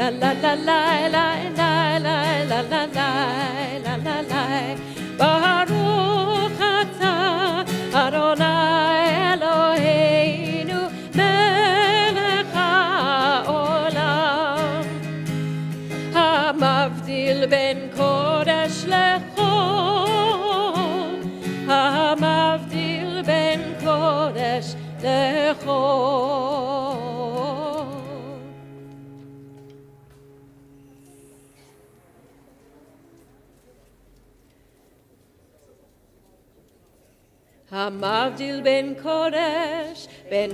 la la la la la la la la la la la. Baruch atah Adonai Eloheinu melech haolam hamavdil ben kodesh lechol hamavdil ben kodesh lechol. המבדיל בין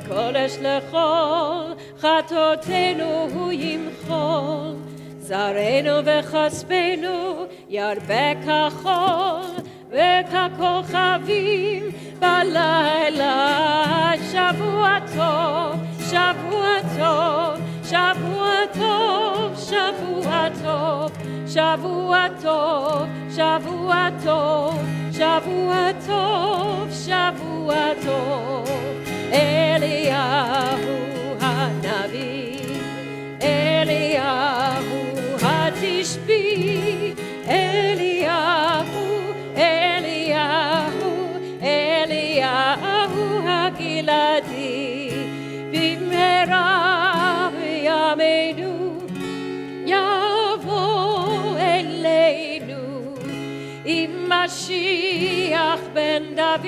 קודש לכל, חטאותינו הוא ימחול, זרענו וכספנו ירבה כחול, וככוכבים בלילה. שבוע טוב, שבוע טוב, שבוע טוב, שבוע טוב, שבוע טוב, שבוע טוב, שבוע טוב, שבוע טוב. אליהו הנביא, אליהו התשבי, אליהו, אליהו, אליהו הגלעדי, במהרה בימינו יבוא אלינו, עם משיח בן דוד,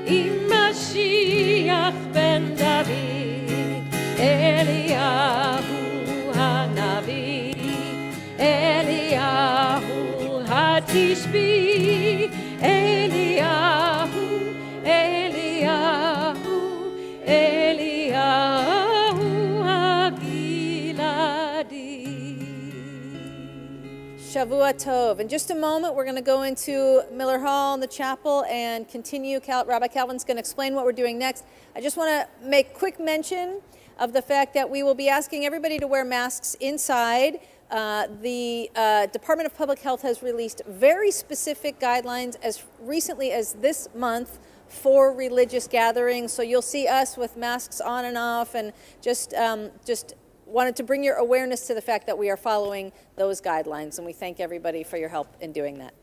עם משיח בן דוד. אליהו הנביא, אליהו התשבי, אליהו, אליהו, אליהו הגלעדי. Shavua Tov. In just a moment, we're going to go into Miller Hall in the chapel and continue. Rabbi Calvin's going to explain what we're doing next. I just want to make quick mention of the fact that we will be asking everybody to wear masks inside. The Department of Public Health has released very specific guidelines as recently as this month for religious gatherings. So you'll see us with masks on and off, and just wanted to bring your awareness to the fact that we are following those guidelines, and we thank everybody for your help in doing that.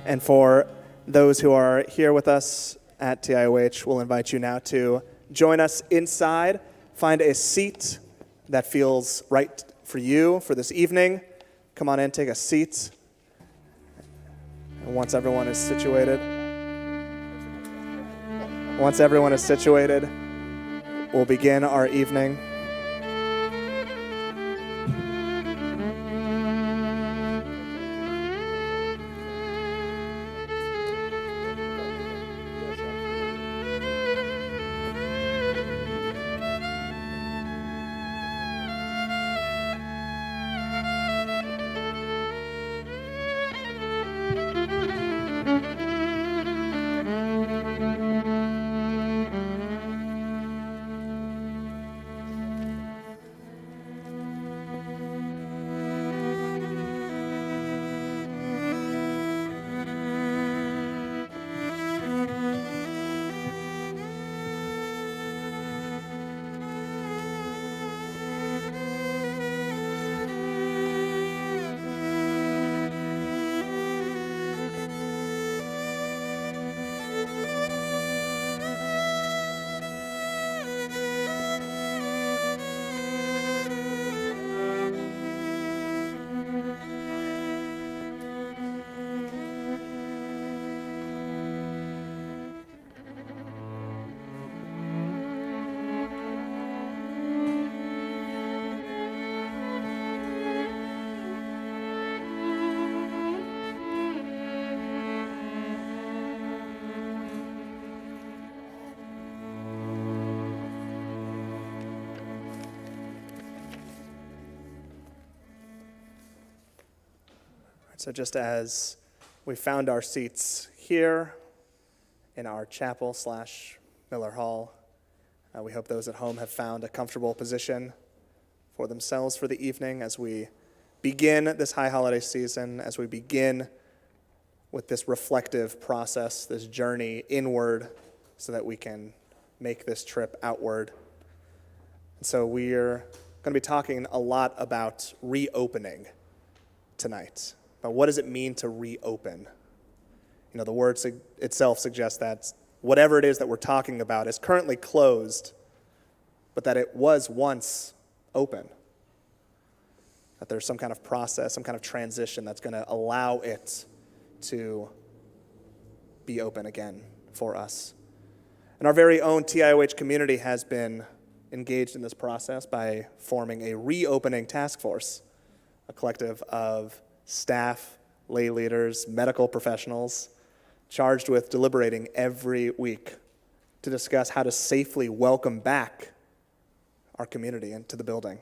And for those who are here with us at TIOH, we'll invite you now to join us inside. Find a seat that feels right for you for this evening. Come on in, take a seat. And once everyone is situated, we'll begin our evening. So just as we found our seats here in our chapel / Miller Hall, we hope those at home have found a comfortable position for themselves for the evening as we begin this high holiday season, as we begin with this reflective process, this journey inward, so that we can make this trip outward. So we're going to be talking a lot about reopening tonight. But what does it mean to reopen? You know, the word itself suggests that whatever it is that we're talking about is currently closed, but that it was once open. That there's some kind of process, some kind of transition that's going to allow it to be open again for us. And our very own TIOH community has been engaged in this process by forming a reopening task force, a collective of staff, lay leaders, medical professionals, charged with deliberating every week to discuss how to safely welcome back our community into the building,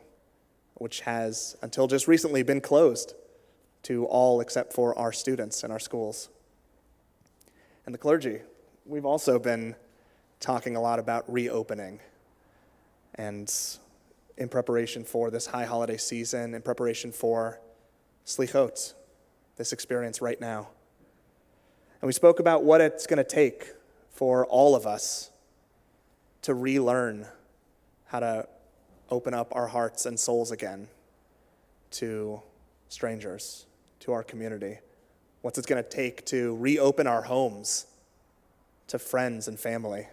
which has, until just recently, been closed to all except for our students in our schools. And the clergy, we've also been talking a lot about reopening, and in preparation for this high holiday season, in preparation for Slichot, this experience right now. And we spoke about what it's going to take for all of us to relearn how to open up our hearts and souls again to strangers, to our community. What's it going to take to reopen our homes to friends and family?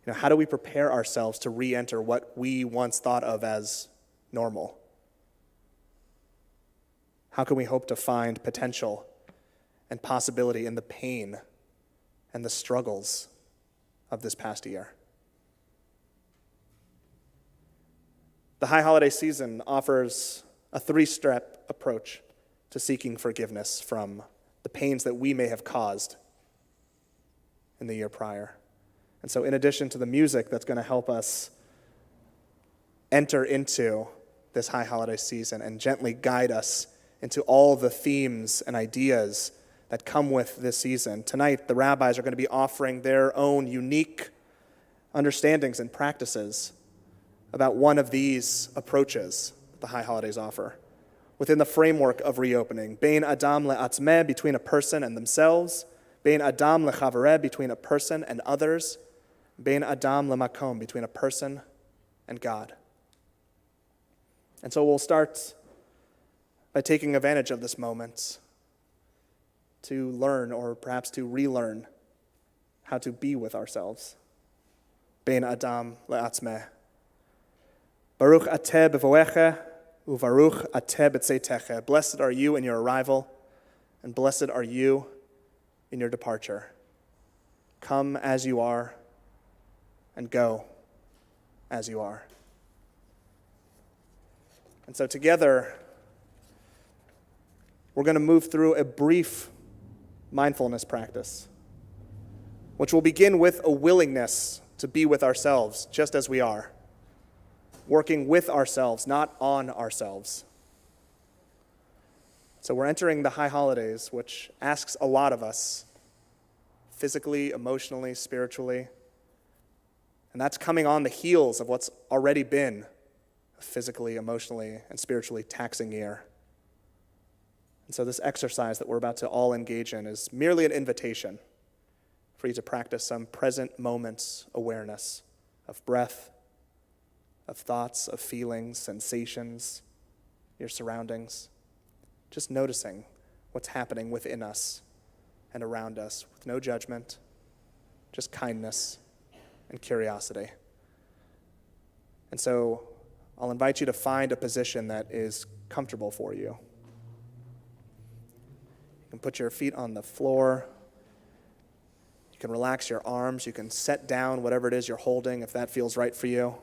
You know, how do we prepare ourselves to re-enter what we once thought of as normal? How can we hope to find potential and possibility in the pain and the struggles of this past year? The high holiday season offers a three-step approach to seeking forgiveness from the pains that we may have caused in the year prior. And so in addition to the music that's going to help us enter into this high holiday season and gently guide us into all the themes and ideas that come with this season, tonight the rabbis are going to be offering their own unique understandings and practices about one of these approaches that the high holidays offer within the framework of reopening. Bein adam le'atzmeh, between a person and themselves. Bein adam lechavareh, between a person and others. Bein adam lemakom, between a person and God. And so we'll start by taking advantage of this moment to learn, or perhaps to relearn, how to be with ourselves. Bein adam le'atzmeh. Baruch ateh b'voecha, uvaruch ateh b'tzeitecha. Blessed are you in your arrival, and blessed are you in your departure. Come as you are, and go as you are. And so together, we're going to move through a brief mindfulness practice, which will begin with a willingness to be with ourselves just as we are, working with ourselves, not on ourselves. So we're entering the high holidays, which asks a lot of us, physically, emotionally, spiritually. And that's coming on the heels of what's already been a physically, emotionally, and spiritually taxing year. And so this exercise that we're about to all engage in is merely an invitation for you to practice some present moments awareness of breath, of thoughts, of feelings, sensations, your surroundings. Just noticing what's happening within us and around us with no judgment, just kindness and curiosity. And so I'll invite you to find a position that is comfortable for you. You can put your feet on the floor. You can relax your arms. You can set down whatever it is you're holding if that feels right for you.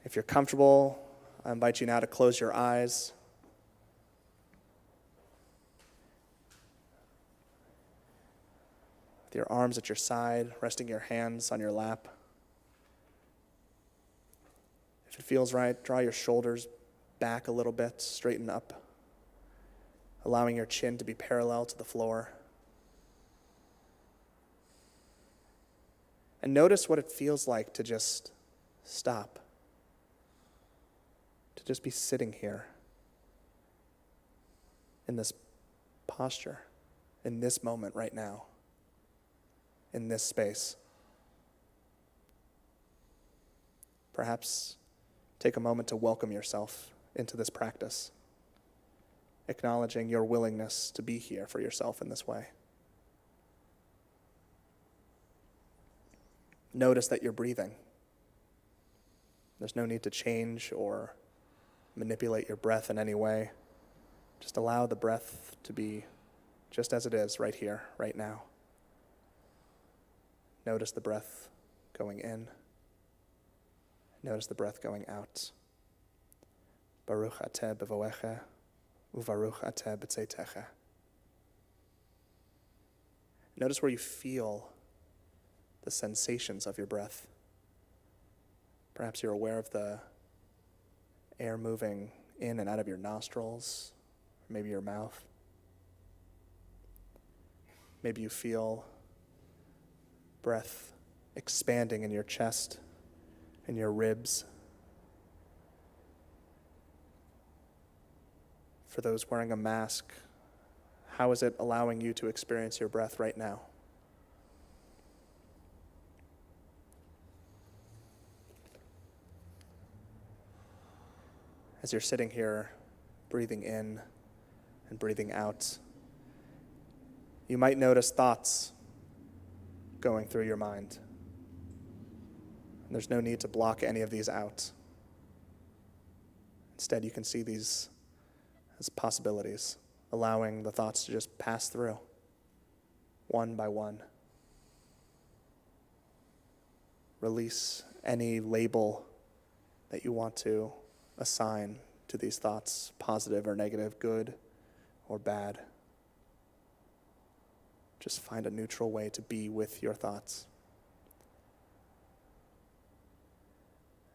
If you're comfortable, I invite you now to close your eyes. With your arms at your side, resting your hands on your lap. If it feels right, draw your shoulders back a little bit, straighten up, allowing your chin to be parallel to the floor. And notice what it feels like to just stop, to just be sitting here in this posture, in this moment right now, in this space. perhaps take a moment to welcome yourself into this practice, acknowledging your willingness to be here for yourself in this way. Notice that you're breathing. There's no need to change or manipulate your breath in any way. Just allow the breath to be just as it is right here, right now. Notice the breath going in. Notice the breath going out. Baruch ateh bevoecha, uvaruch ateh b'tzeitecha. Notice where you feel the sensations of your breath. Perhaps you're aware of the air moving in and out of your nostrils, or maybe your mouth. Maybe you feel breath expanding in your chest and your ribs. For those wearing a mask, how is it allowing you to experience your breath right now? As you're sitting here, breathing in and breathing out, you might notice thoughts going through your mind. And there's no need to block any of these out. Instead, you can see these as possibilities, allowing the thoughts to just pass through, one by one. Release any label that you want to assign to these thoughts, positive or negative, good or bad. Just find a neutral way to be with your thoughts.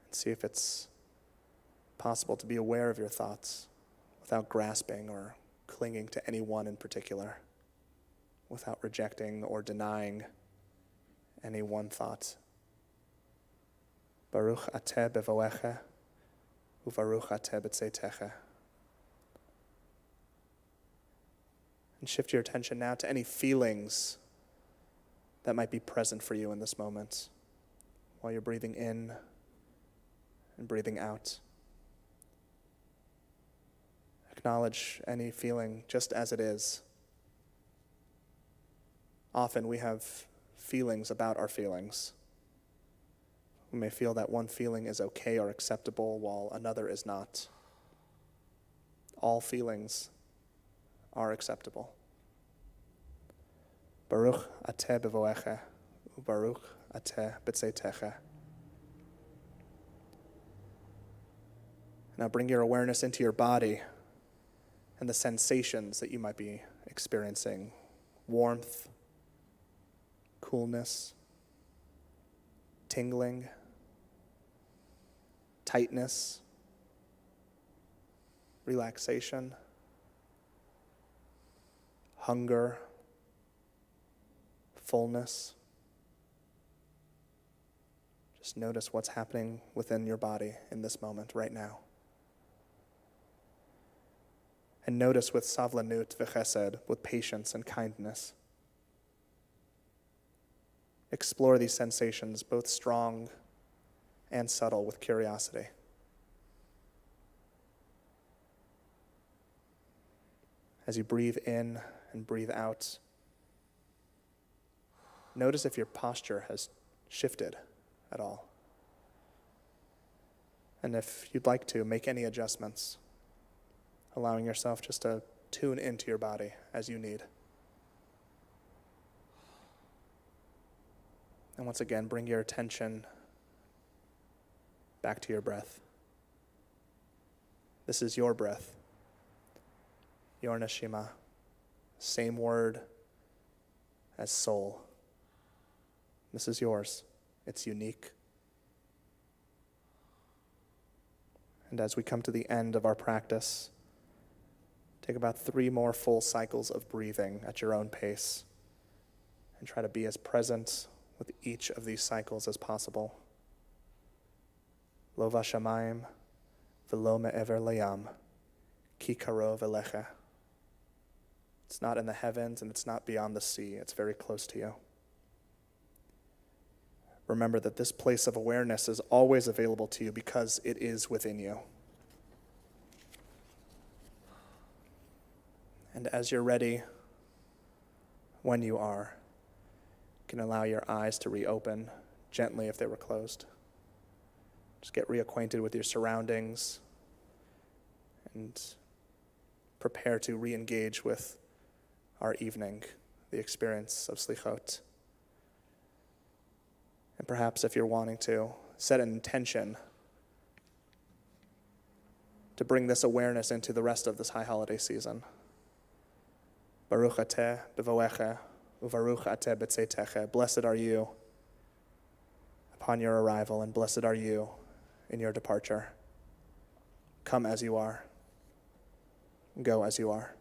And see if it's possible to be aware of your thoughts without grasping or clinging to any one in particular, without rejecting or denying any one thought. Baruch ateh bevoecha, uvaruch ateh b'tzeitecha. And shift your attention now to any feelings that might be present for you in this moment while you're breathing in and breathing out. Acknowledge any feeling just as it is. Often we have feelings about our feelings. We may feel that one feeling is okay or acceptable while another is not. All feelings are acceptable. Baruch ateh bevoecha, ubaruch ateh b'tzeitecha. Now bring your awareness into your body and the sensations that you might be experiencing. Warmth, coolness, tingling, tightness, relaxation, hunger, fullness. Just notice what's happening within your body in this moment right now. And notice with savlanut v'chesed, with patience and kindness. Explore these sensations, both strong and subtle, with curiosity. As you breathe in and breathe out, notice if your posture has shifted at all. And if you'd like to, make any adjustments, allowing yourself just to tune into your body as you need. And once again, bring your attention back to your breath. This is your breath, your neshima, same word as soul. This is yours. It's unique. And as we come to the end of our practice, take about 3 more full cycles of breathing at your own pace and try to be as present with each of these cycles as possible. Lo vashamayim v'lo me'ever layam ki karov elecha. It's not in the heavens and it's not beyond the sea. It's very close to you. remember that this place of awareness is always available to you because it is within you. And as you're ready, when you are, you can allow your eyes to reopen gently if they were closed. Just get reacquainted with your surroundings and prepare to re-engage with our evening, the experience of Slichot. And perhaps if you're wanting to, set an intention to bring this awareness into the rest of this high holiday season. Baruch ateh b'voecha, uvaruch ateh b'tzeitecha. Blessed are you upon your arrival, and blessed are you in your departure. Come as you are. Go as you are.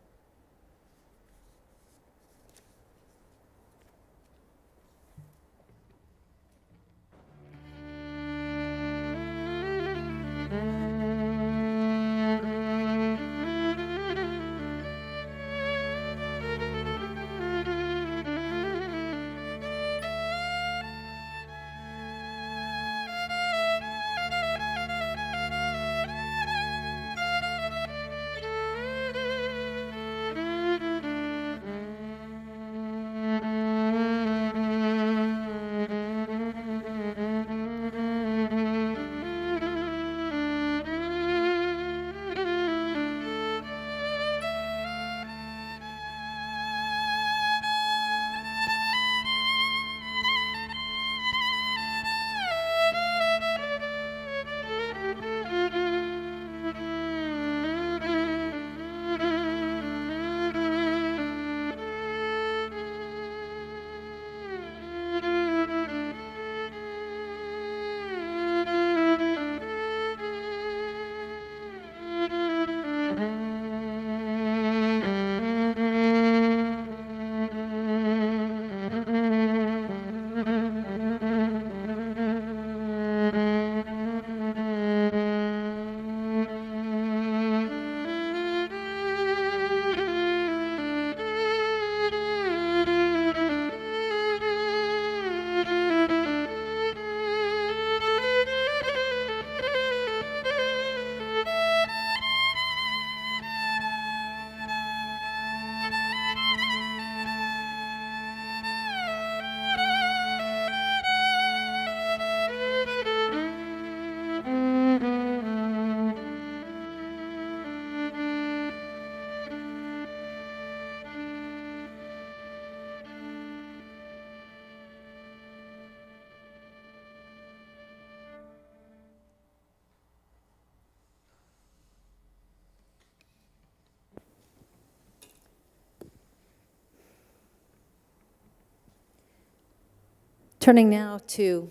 Turning now to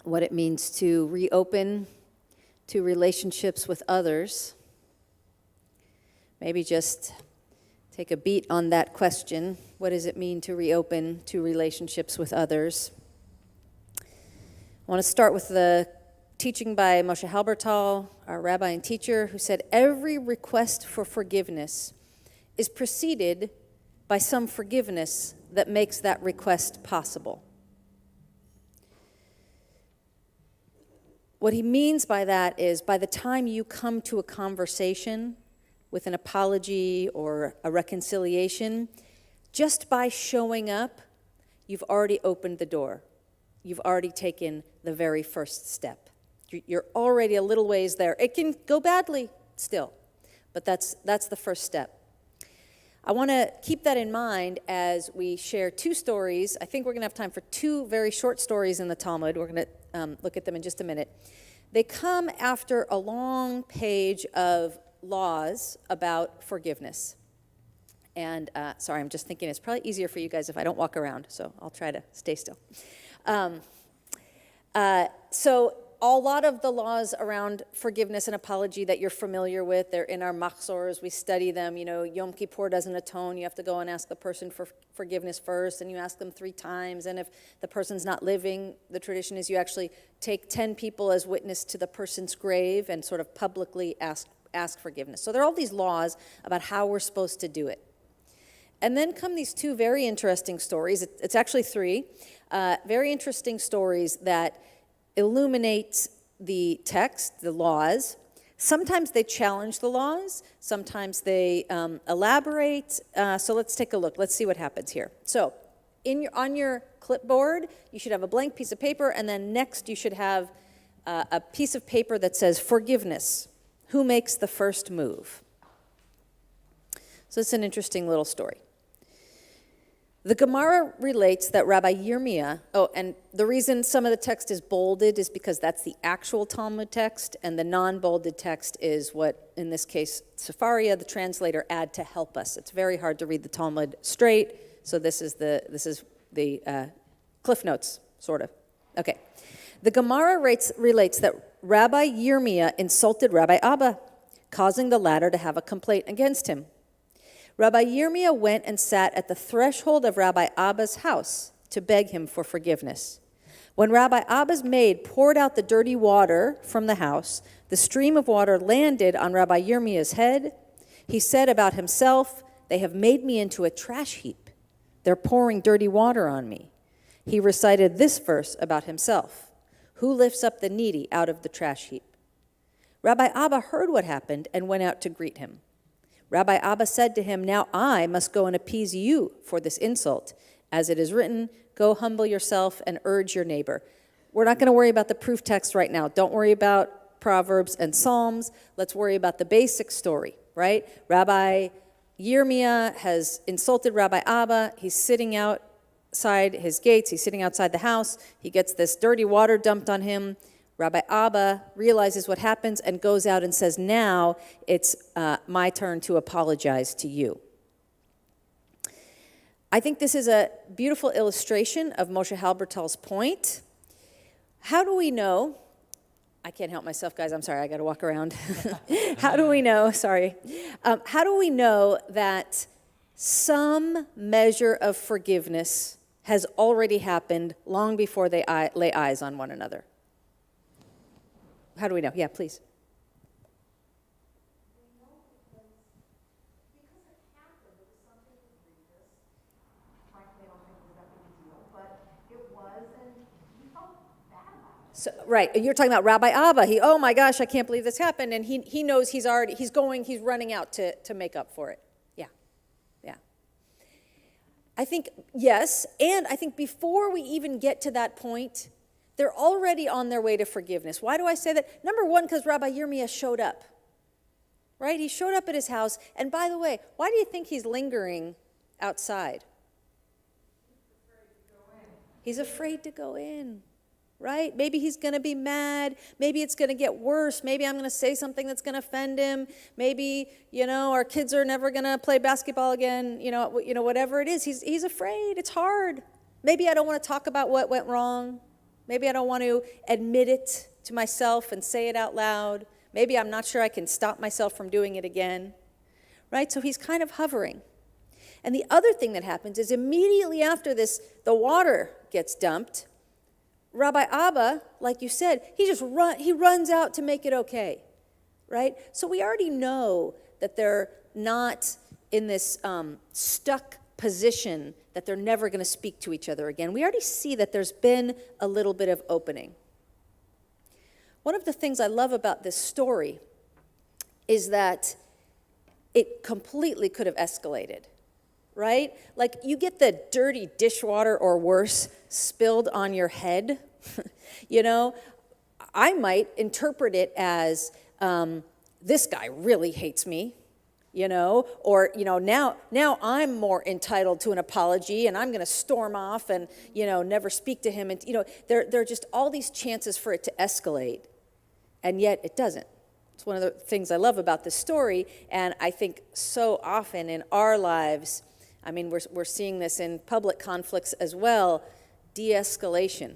what it means to reopen to relationships with others. Maybe just take a beat on that question. What does it mean to reopen to relationships with others? I want to start with the teaching by Moshe Halbertal, our rabbi and teacher, who said, every request for forgiveness is preceded by some forgiveness that makes that request possible. What he means by that is by the time you come to a conversation with an apology or a reconciliation, just by showing up, you've already opened the door. You've already taken the very first step. You're already a little ways there. It can go badly still, but that's the first step. I want to keep that in mind as we share two stories. I think we're going to have time for two very short stories in the Talmud. We're going to look at them in just a minute. They come after a long page of laws about forgiveness. And sorry, I'm just thinking it's probably easier for you guys if I don't walk around, so I'll try to stay still. So a lot of the laws around forgiveness and apology that you're familiar with, they're in our machzors. We study them. You know, Yom Kippur doesn't atone. You have to go and ask the person for forgiveness first, and you ask them 3 times. And if the person's not living, the tradition is you actually take 10 people as witness to the person's grave and sort of publicly ask forgiveness. So there are all these laws about how we're supposed to do it. And then come these 2 very interesting stories. It's actually 3. Very interesting stories that illuminate the text, the laws. Sometimes they challenge the laws. Sometimes they elaborate. So let's take a look. Let's see what happens here. So on your clipboard, you should have a blank piece of paper, and then next you should have a piece of paper that says forgiveness. Who makes the first move? So it's an interesting little story. The Gemara relates that Rabbi Yirmiyah, and the reason some of the text is bolded is because that's the actual Talmud text, and the non-bolded text is what, in this case, Sefaria, the translator, add to help us. It's very hard to read the Talmud straight, so this is the Cliff Notes, sort of. Okay. The Gemara relates that Rabbi Yirmiyah insulted Rabbi Abba, causing the latter to have a complaint against him. Rabbi Yirmiyah went and sat at the threshold of Rabbi Abba's house to beg him for forgiveness. When Rabbi Abba's maid poured out the dirty water from the house, the stream of water landed on Rabbi Yirmiyah's head. He said about himself, "They have made me into a trash heap. They're pouring dirty water on me." He recited this verse about himself: "Who lifts up the needy out of the trash heap?" Rabbi Abba heard what happened and went out to greet him. Rabbi Abba said to him, "Now I must go and appease you for this insult. As it is written, go humble yourself and urge your neighbor." We're not going to worry about the proof text right now. Don't worry about Proverbs and Psalms. Let's worry about the basic story, right? Rabbi Yirmiyah has insulted Rabbi Abba. He's sitting outside his gates. He's sitting outside the house. He gets this dirty water dumped on him. Rabbi Abba realizes what happens and goes out and says, "Now it's my turn to apologize to you." I think this is a beautiful illustration of Moshe Halbertal's point. How do we know? I can't help myself, guys. I'm sorry. I got to walk around. How do we know? Sorry. How do we know that some measure of forgiveness has already happened long before they lay eyes on one another? How do we know? Yeah, please. So, right, you're talking about Rabbi Abba. Oh my gosh, I can't believe this happened, and he knows he's running out to make up for it. Yeah. I think yes, and I think before we even get to that point, they're already on their way to forgiveness. Why do I say that? Number one, because Rabbi Yirmiyah showed up, right? He showed up at his house. And by the way, why do you think he's lingering outside? He's afraid to go in, right? Maybe he's going to be mad. Maybe it's going to get worse. Maybe I'm going to say something that's going to offend him. Maybe, our kids are never going to play basketball again. Whatever it is, he's afraid. It's hard. Maybe I don't want to talk about what went wrong. Maybe I don't want to admit it to myself and say it out loud. Maybe I'm not sure I can stop myself from doing it again, right? So he's kind of hovering. And the other thing that happens is immediately after this, the water gets dumped. Rabbi Abba, like you said, he runs out to make it okay, right? So we already know that they're not in this stuck position that they're never going to speak to each other again. We already see that there's been a little bit of opening. One of the things I love about this story is that it completely could have escalated, right? Like you get the dirty dishwater or worse spilled on your head, I might interpret it as this guy really hates me. Or now I'm more entitled to an apology, and I'm going to storm off and never speak to him. And there are just all these chances for it to escalate, and yet it doesn't. It's one of the things I love about this story, and I think so often in our lives, I mean, we're seeing this in public conflicts as well. De-escalation,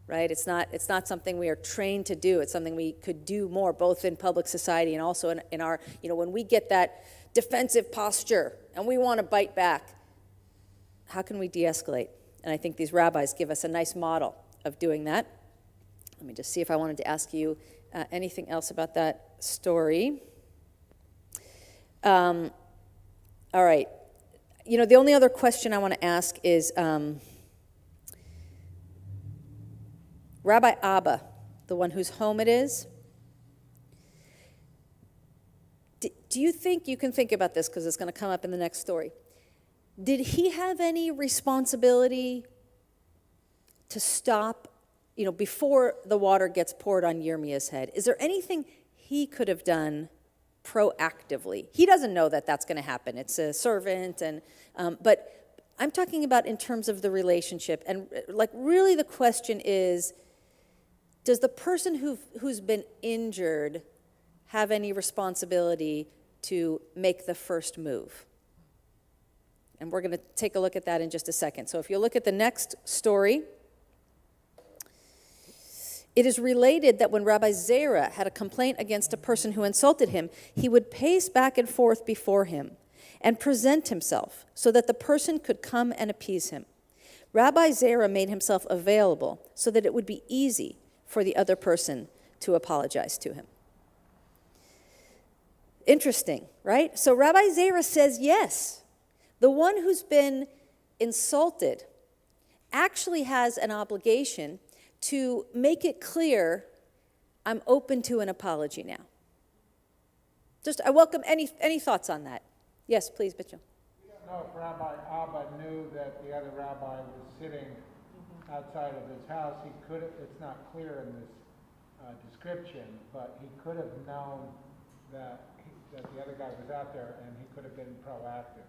right? It's not something we are trained to do. It's something we could do more, both in public society and also in our, when we get that defensive posture and we want to bite back, how can we de-escalate? And I think these rabbis give us a nice model of doing that. Let me just see if I wanted to ask you anything else about that story. All right. The only other question I want to ask is, Rabbi Abba, the one whose home it is, do you think, you can think about this because it's going to come up in the next story. Did he have any responsibility to stop, before the water gets poured on Yirmiya's head? Is there anything he could have done proactively? He doesn't know that that's going to happen. It's a servant, but I'm talking about in terms of the relationship. And really the question is, does the person who's been injured have any responsibility to make the first move? And we're going to take a look at that in just a second. So if you look at the next story, it is related that when Rabbi Zera had a complaint against a person who insulted him, he would pace back and forth before him and present himself so that the person could come and appease him. Rabbi Zera made himself available so that it would be easy for the other person to apologize to him. Interesting, right? So Rabbi Zera says, yes, the one who's been insulted actually has an obligation to make it clear, I'm open to an apology now. I welcome any thoughts on that. Yes, please, Mitchell. We don't know if Rabbi Abba knew that the other rabbi was sitting outside of his house. He could have, it's not clear in this description, but he could have known that the other guy was out there, and he could have been proactive.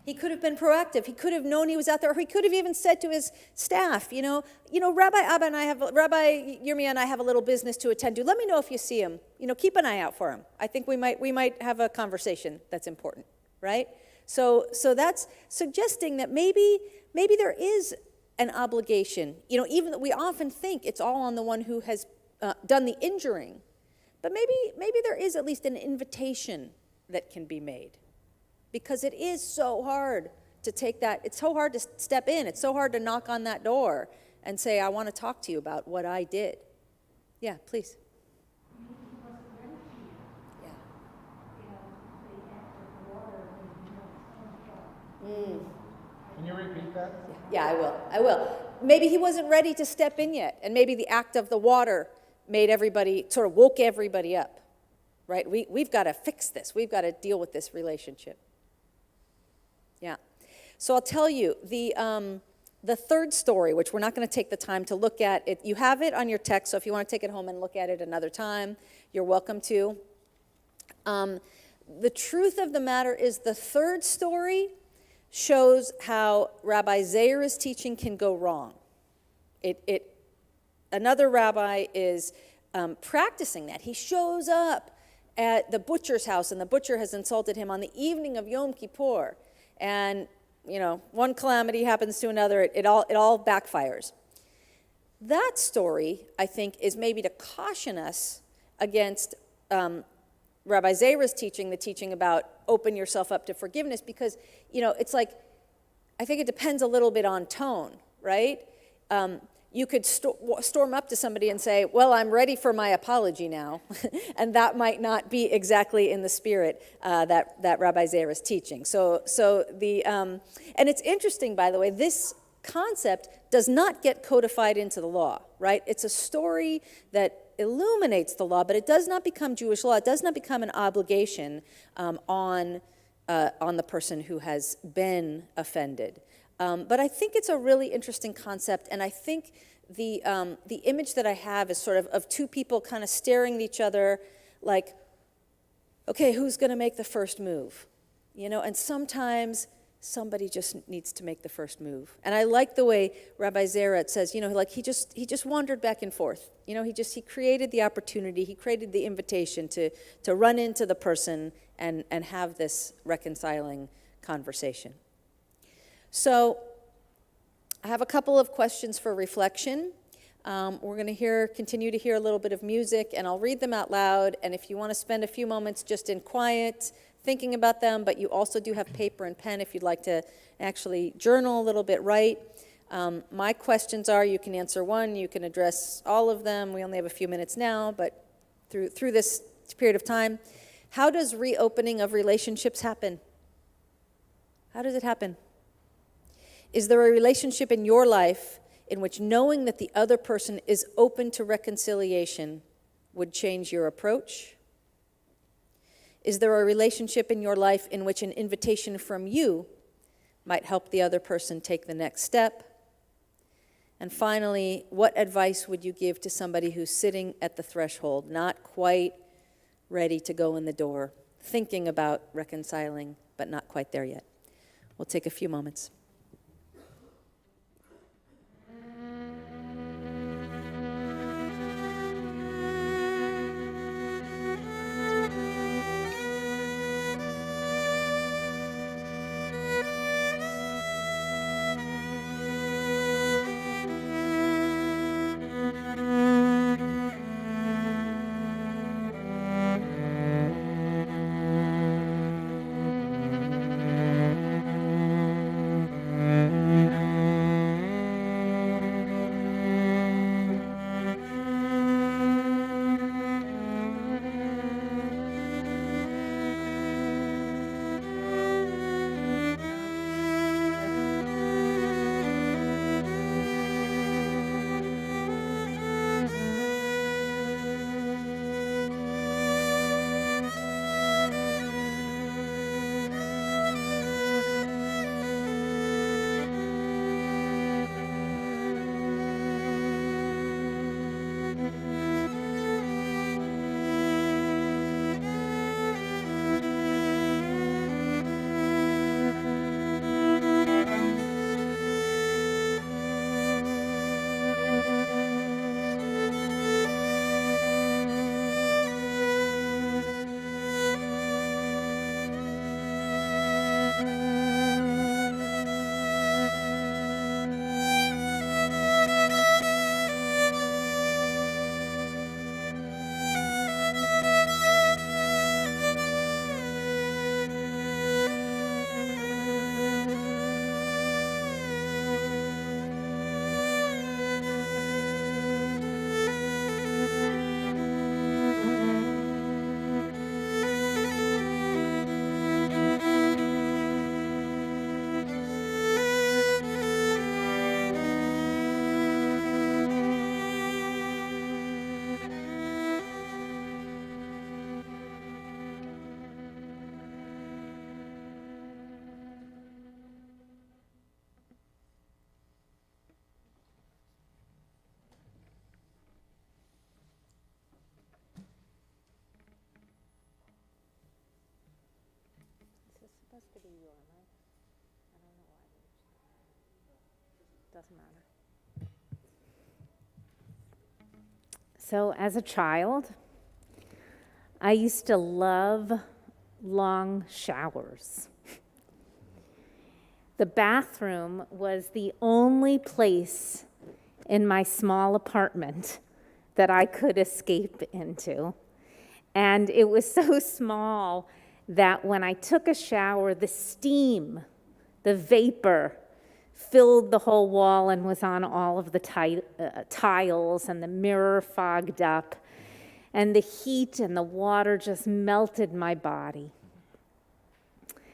He could have been proactive. He could have known he was out there, or he could have even said to his staff, Rabbi Abba and Rabbi Yirmiyah and I have a little business to attend to. Let me know if you see him. Keep an eye out for him. I think we might have a conversation that's important, right? So that's suggesting that maybe there is an obligation. Even we often think it's all on the one who has done the injuring, but maybe there is at least an invitation that can be made. Because it is so hard to take that, it's so hard to step in, it's so hard to knock on that door and say, I want to talk to you about what I did. Yeah, please. Yeah. Can you repeat that? Yeah, I will. Maybe he wasn't ready to step in yet, and maybe the act of the water woke everybody up, right? We've got to fix this. We've got to deal with this relationship. Yeah. So I'll tell you, the third story, which we're not going to take the time to look at, you have it on your text, so if you want to take it home and look at it another time, you're welcome to. The truth of the matter is the third story shows how Rabbi Zera's teaching can go wrong. Another rabbi is practicing that. He shows up at the butcher's house, and the butcher has insulted him on the evening of Yom Kippur. And, one calamity happens to another. It all backfires. That story, I think, is maybe to caution us against Rabbi Zera's teaching, the teaching about open yourself up to forgiveness, because, it's like, I think it depends a little bit on tone, right? You could storm up to somebody and say, well, I'm ready for my apology now. And that might not be exactly in the spirit that Rabbi Zera is teaching. And it's interesting, by the way, this concept does not get codified into the law, right? It's a story that illuminates the law, but it does not become Jewish law. It does not become an obligation on the person who has been offended. But I think it's a really interesting concept, and I think the image that I have is sort of two people kind of staring at each other like, okay, who's going to make the first move? And sometimes somebody just needs to make the first move. And I like the way Rabbi Zera says, he just wandered back and forth. He created the opportunity, he created the invitation to run into the person and have this reconciling conversation. So I have a couple of questions for reflection. We're going to continue to hear a little bit of music, and I'll read them out loud. And if you want to spend a few moments just in quiet thinking about them, but you also do have paper and pen if you'd like to actually journal a little bit, write. My questions are, you can answer one, you can address all of them. We only have a few minutes now, but through this period of time, how does reopening of relationships happen? How does it happen? Is there a relationship in your life in which knowing that the other person is open to reconciliation would change your approach? Is there a relationship in your life in which an invitation from you might help the other person take the next step? And finally, what advice would you give to somebody who's sitting at the threshold, not quite ready to go in the door, thinking about reconciling, but not quite there yet? We'll take a few moments. Supposed to be your mic. I don't know why. Doesn't matter. So as a child, I used to love long showers. The bathroom was the only place in my small apartment that I could escape into. And it was so small that when I took a shower, the steam, the vapor, filled the whole wall and was on all of the tiles, and the mirror fogged up, and the heat and the water just melted my body.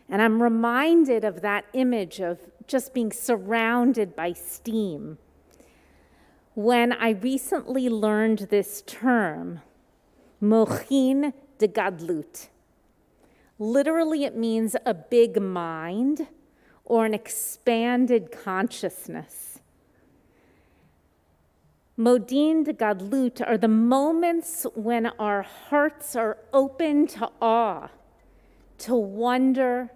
And I'm reminded of that image of just being surrounded by steam when I recently learned this term, mochin de gadlut. Literally, it means a big mind or an expanded consciousness. Modin de gadlut are the moments when our hearts are open to awe, to wonder,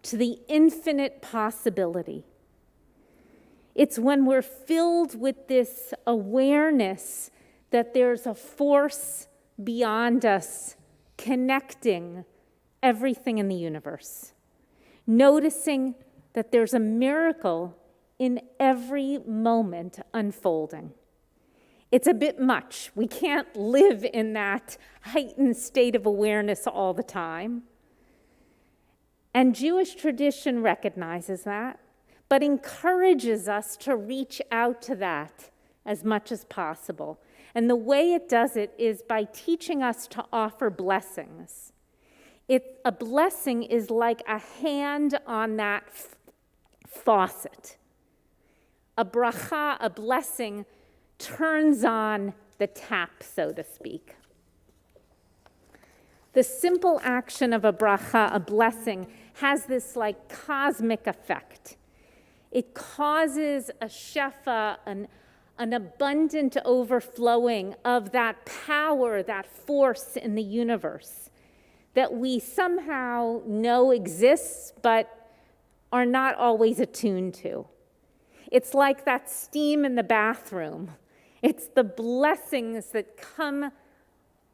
to the infinite possibility. It's when we're filled with this awareness that there's a force beyond us connecting everything in the universe, noticing that there's a miracle in every moment unfolding. It's a bit much. We can't live in that heightened state of awareness all the time. And Jewish tradition recognizes that, but encourages us to reach out to that as much as possible. And the way it does it is by teaching us to offer blessings. A blessing is like a hand on that faucet. a bracha, a blessing, turns on the tap, so to speak. The simple action of a bracha, a blessing, has this like cosmic effect. It causes a shefa, an abundant overflowing of that power, that force in the universe that we somehow know exists but are not always attuned to. It's like that steam in the bathroom. It's the blessings that come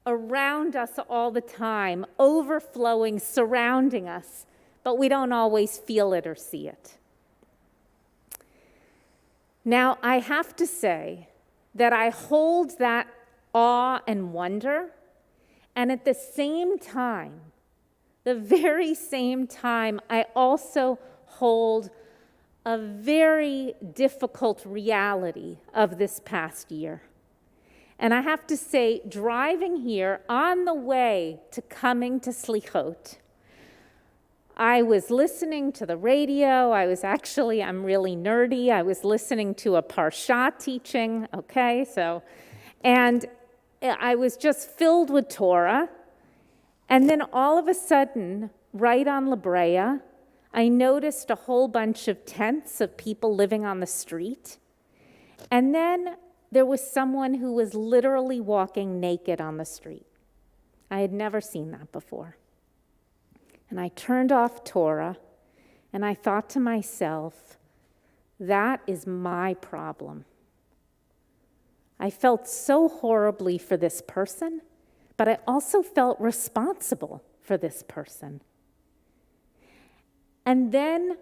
around us all the time, overflowing, surrounding us, but we don't always feel it or see it. Now, I have to say that I hold that awe and wonder, and at the same time, the very same time, I also hold a very difficult reality of this past year. And I have to say, driving here on the way to coming to Slichot, I was listening to the radio. I'm really nerdy. I was listening to a Parsha teaching, okay? And I was just filled with Torah. And then all of a sudden, right on La Brea, I noticed a whole bunch of tents of people living on the street. And then there was someone who was literally walking naked on the street. I had never seen that before. And I turned off Torah, and I thought to myself, that is my problem. I felt so horribly for this person, but I also felt responsible for this person. And then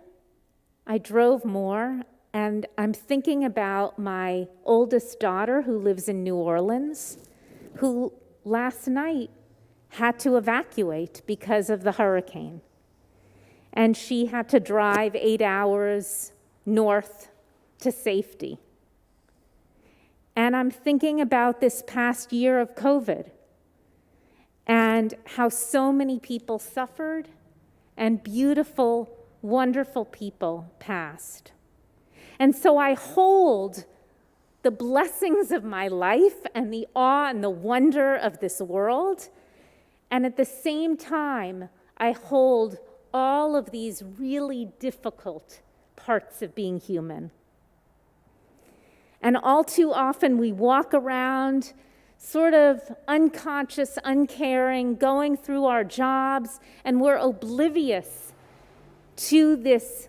I drove more, and I'm thinking about my oldest daughter who lives in New Orleans, who last night had to evacuate because of the hurricane. And she had to drive 8 hours north to safety. And I'm thinking about this past year of COVID and how so many people suffered and beautiful, wonderful people passed. And so I hold the blessings of my life and the awe and the wonder of this world. And at the same time, I hold all of these really difficult parts of being human. And all too often we walk around sort of unconscious, uncaring, going through our jobs, and we're oblivious to this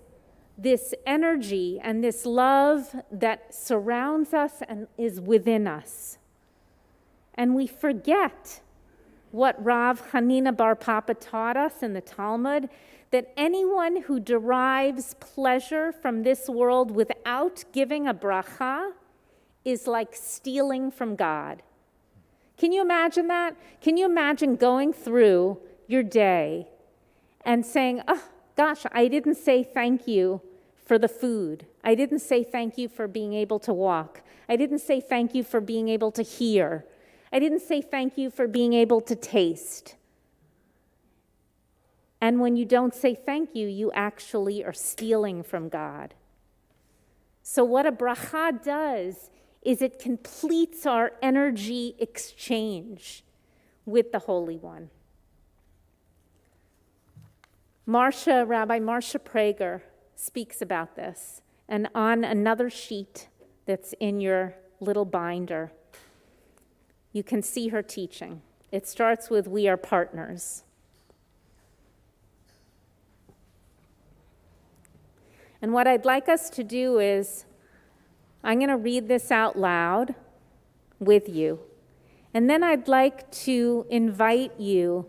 energy and this love that surrounds us and is within us. And we forget what Rav Hanina Bar Papa taught us in the Talmud, that anyone who derives pleasure from this world without giving a bracha is like stealing from God. Can you imagine that? Can you imagine going through your day and saying, oh, gosh, I didn't say thank you for the food. I didn't say thank you for being able to walk. I didn't say thank you for being able to hear. I didn't say thank you for being able to taste. And when you don't say thank you, you actually are stealing from God. So what a bracha does is it completes our energy exchange with the Holy One. Rabbi Marcia Prager speaks about this, and on another sheet that's in your little binder, you can see her teaching. It starts with, "We are partners." And what I'd like us to do is, I'm going to read this out loud with you. And then I'd like to invite you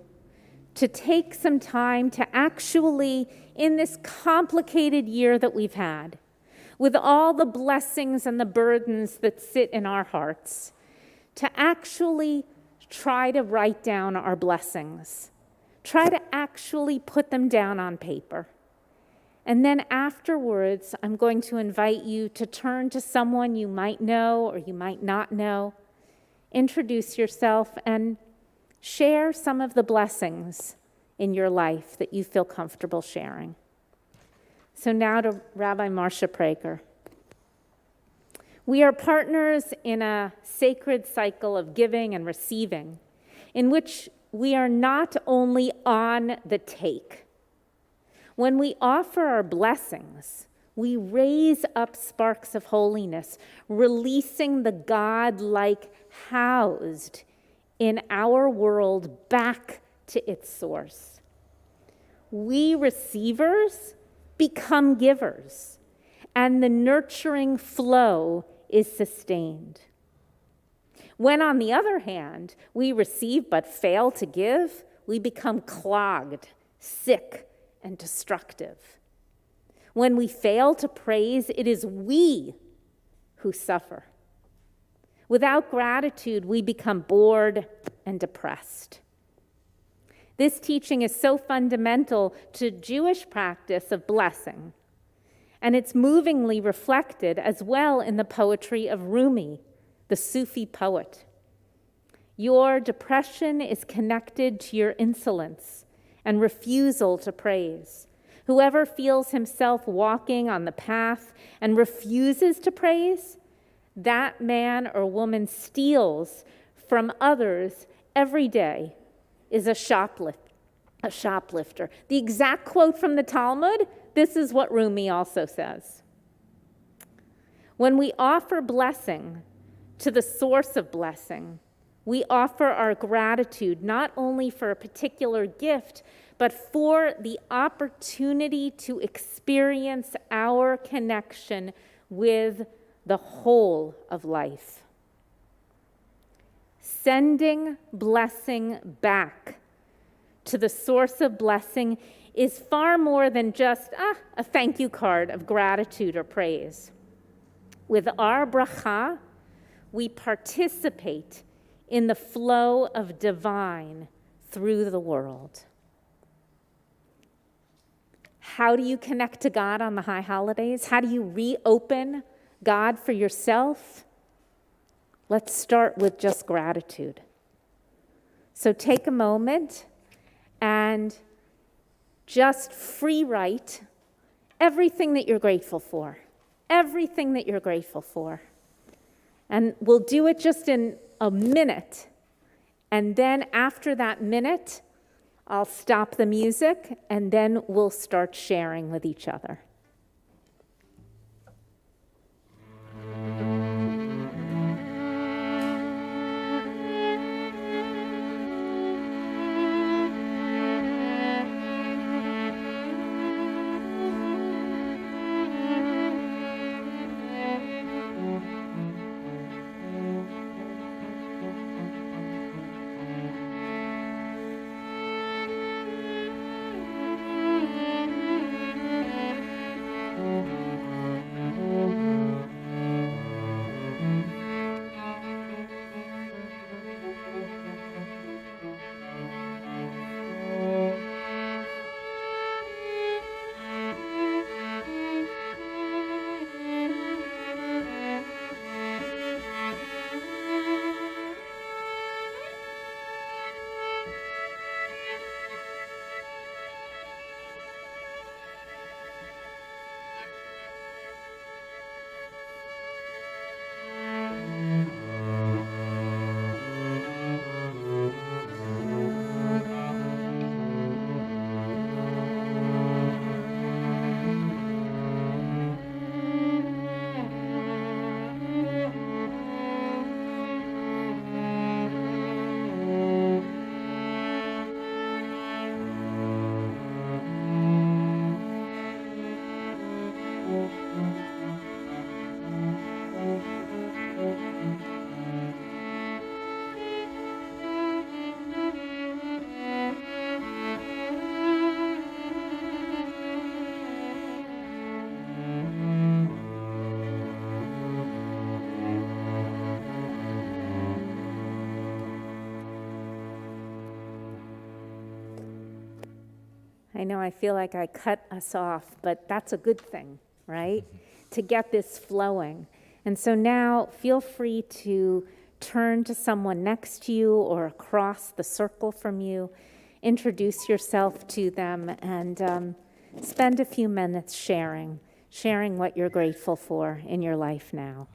to take some time to actually, in this complicated year that we've had, with all the blessings and the burdens that sit in our hearts, to actually try to write down our blessings. Try to actually put them down on paper. And then afterwards, I'm going to invite you to turn to someone you might know or you might not know, introduce yourself, and share some of the blessings in your life that you feel comfortable sharing. So now to Rabbi Marcia Prager. We are partners in a sacred cycle of giving and receiving, in which we are not only on the take. When we offer our blessings, we raise up sparks of holiness, releasing the God-like housed in our world back to its source. We receivers become givers, and the nurturing flow is sustained. When, on the other hand, we receive but fail to give, we become clogged, sick, and destructive. When we fail to praise, it is we who suffer. Without gratitude, we become bored and depressed. This teaching is so fundamental to Jewish practice of blessing, and it's movingly reflected as well in the poetry of Rumi, the Sufi poet. Your depression is connected to your insolence and refusal to praise. Whoever feels himself walking on the path and refuses to praise, that man or woman steals from others every day, is a shoplifter. The exact quote from the Talmud, this is what Rumi also says. When we offer blessing to the source of blessing, we offer our gratitude not only for a particular gift, but for the opportunity to experience our connection with the whole of life. Sending blessing back to the source of blessing is far more than just a thank you card of gratitude or praise. With our bracha, we participate in the flow of divine through the world. How do you connect to God on the high holidays? How do you reopen God for yourself? Let's start with just gratitude. So take a moment and just free write everything that you're grateful for. Everything that you're grateful for. And we'll do it just in a minute. And then after that minute, I'll stop the music, and then we'll start sharing with each other. I know I feel like I cut us off, but that's a good thing, right? To get this flowing. And so now feel free to turn to someone next to you or across the circle from you, introduce yourself to them, and spend a few minutes sharing what you're grateful for in your life now.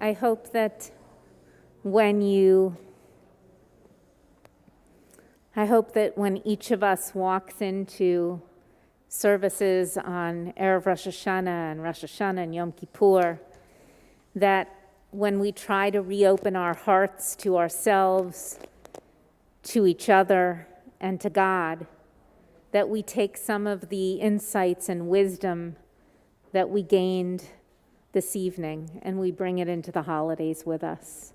I hope that when each of us walks into services on Erev Rosh Hashanah and Yom Kippur, that when we try to reopen our hearts to ourselves, to each other, and to God, that we take some of the insights and wisdom that we gained this evening and we bring it into the holidays with us.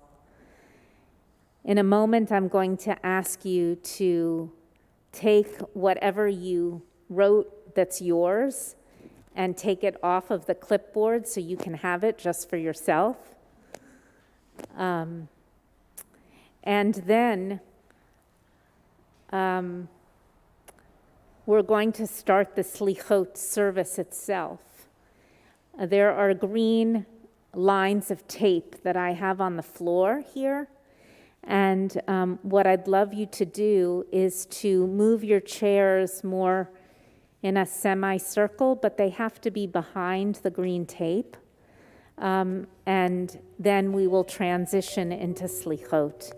In a moment, I'm going to ask you to take whatever you wrote that's yours and take it off of the clipboard so you can have it just for yourself. And then we're going to start the Slichot service itself. There are green lines of tape that I have on the floor here. And what I'd love you to do is to move your chairs more in a semicircle, but they have to be behind the green tape. And then we will transition into Slichot.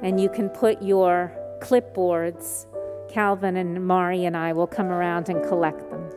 And you can put your clipboards, Calvin and Mari and I will come around and collect them.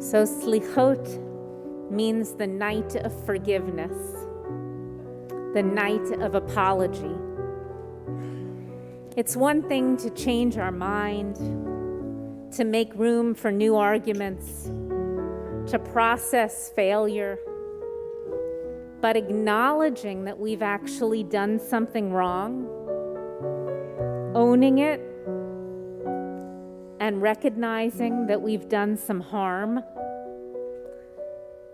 So Slichot means the night of forgiveness, the night of apology. It's one thing to change our mind, to make room for new arguments, to process failure, but acknowledging that we've actually done something wrong, owning it, and recognizing that we've done some harm,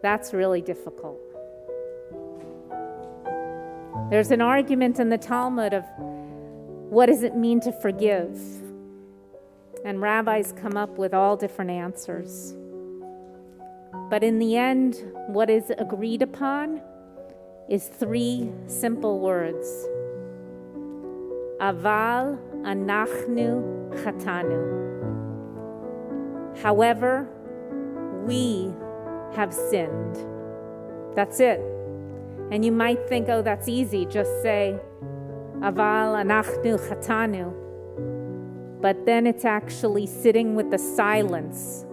that's really difficult. There's an argument in the Talmud of what does it mean to forgive? And rabbis come up with all different answers. But in the end, what is agreed upon is 3 simple words. Aval anachnu chatanu. However, we have sinned. That's it. And you might think, oh, that's easy. Just say, Aval anachnu chatanu. But then it's actually sitting with the silence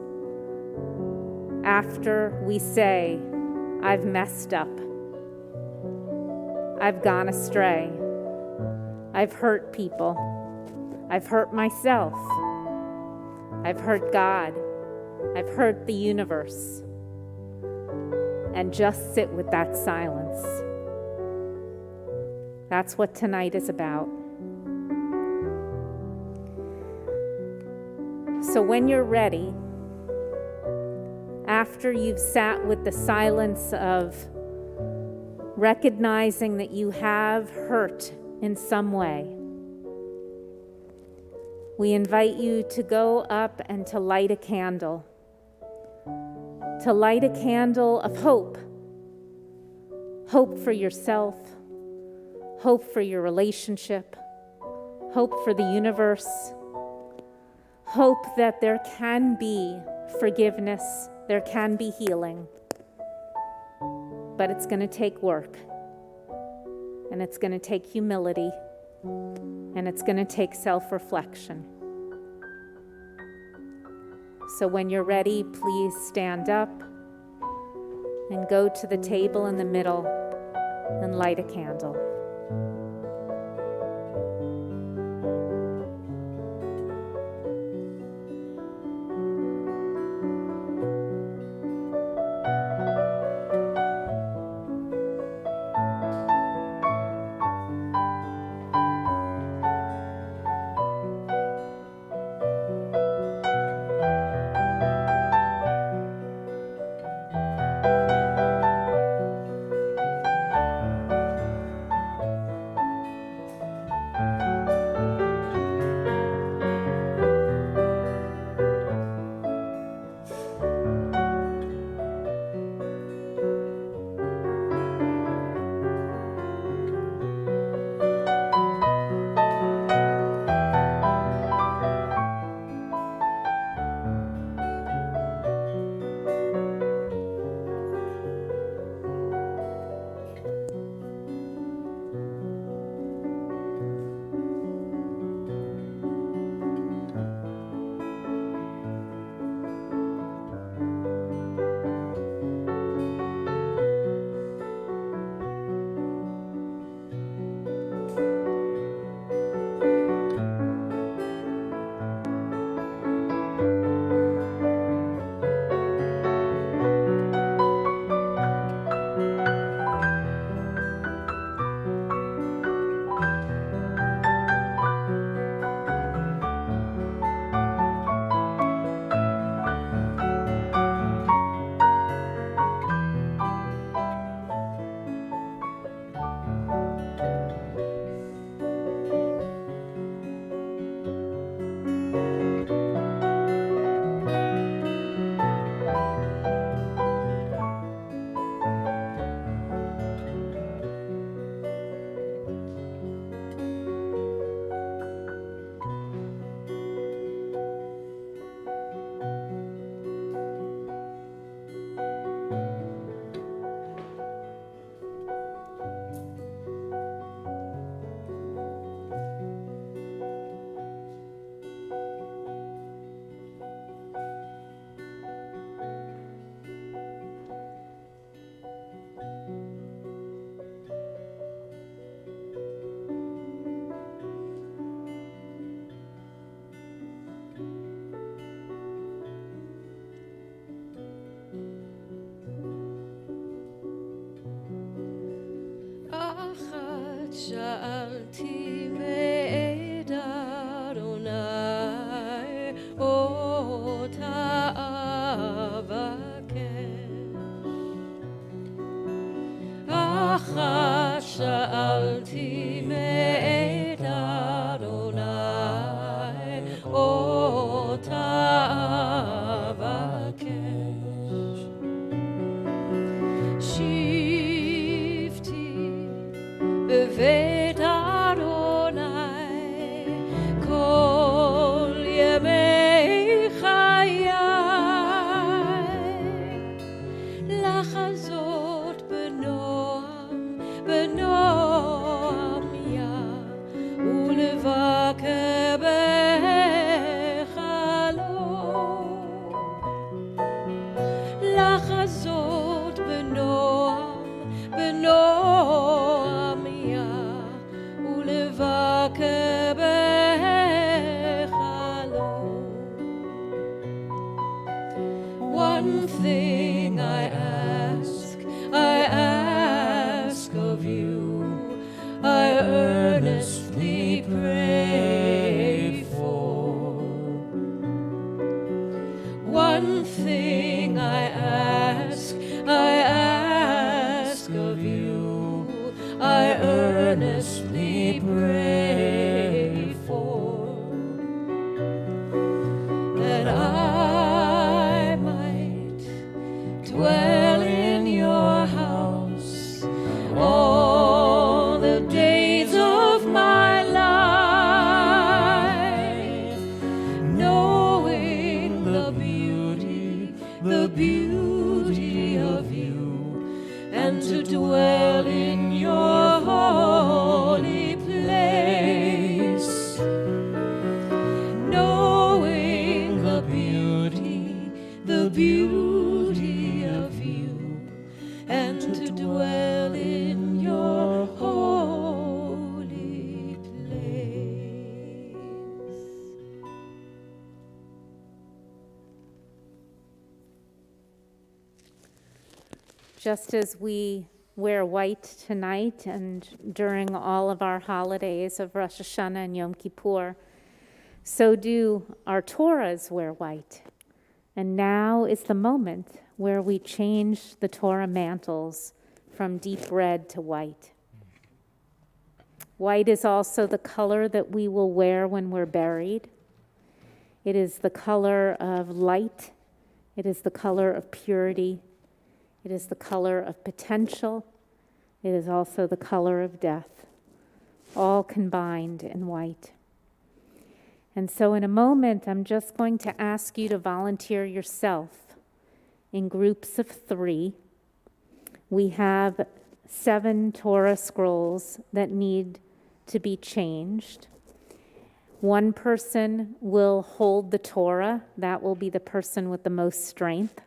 after we say, I've messed up. I've gone astray. I've hurt people. I've hurt myself. I've hurt God. I've hurt the universe. And just sit with that silence. That's what tonight is about. So when you're ready, after you've sat with the silence of recognizing that you have hurt in some way, we invite you to go up and to light a candle. To light a candle of hope. Hope for yourself. Hope for your relationship. Hope for the universe. Hope that there can be forgiveness, there can be healing. But it's going to take work. And it's going to take humility. And it's going to take self-reflection. So when you're ready, please stand up and go to the table in the middle and light a candle. שאלתי מאת אדוני אותה אבקש. אחת שאלתי מאת אדוני אותה אבקש. בבית אדוני כל ימי חיי, earnestly pray for, that I might dwell in your house all the days of my life, knowing the beauty of you, and to dwell in your holy place, knowing the beauty of you, and to dwell in your holy place. Just as we wear white tonight and during all of our holidays of Rosh Hashanah and Yom Kippur, so do our Torahs wear white. And now is the moment where we change the Torah mantles from deep red to white. White is also the color that we will wear when we're buried. It is the color of light. It is the color of purity. It is the color of potential. It is also the color of death, all combined in white. And so in a moment, I'm just going to ask you to volunteer yourself in groups of 3. We have 7 Torah scrolls that need to be changed. One person will hold the Torah. That will be the person with the most strength.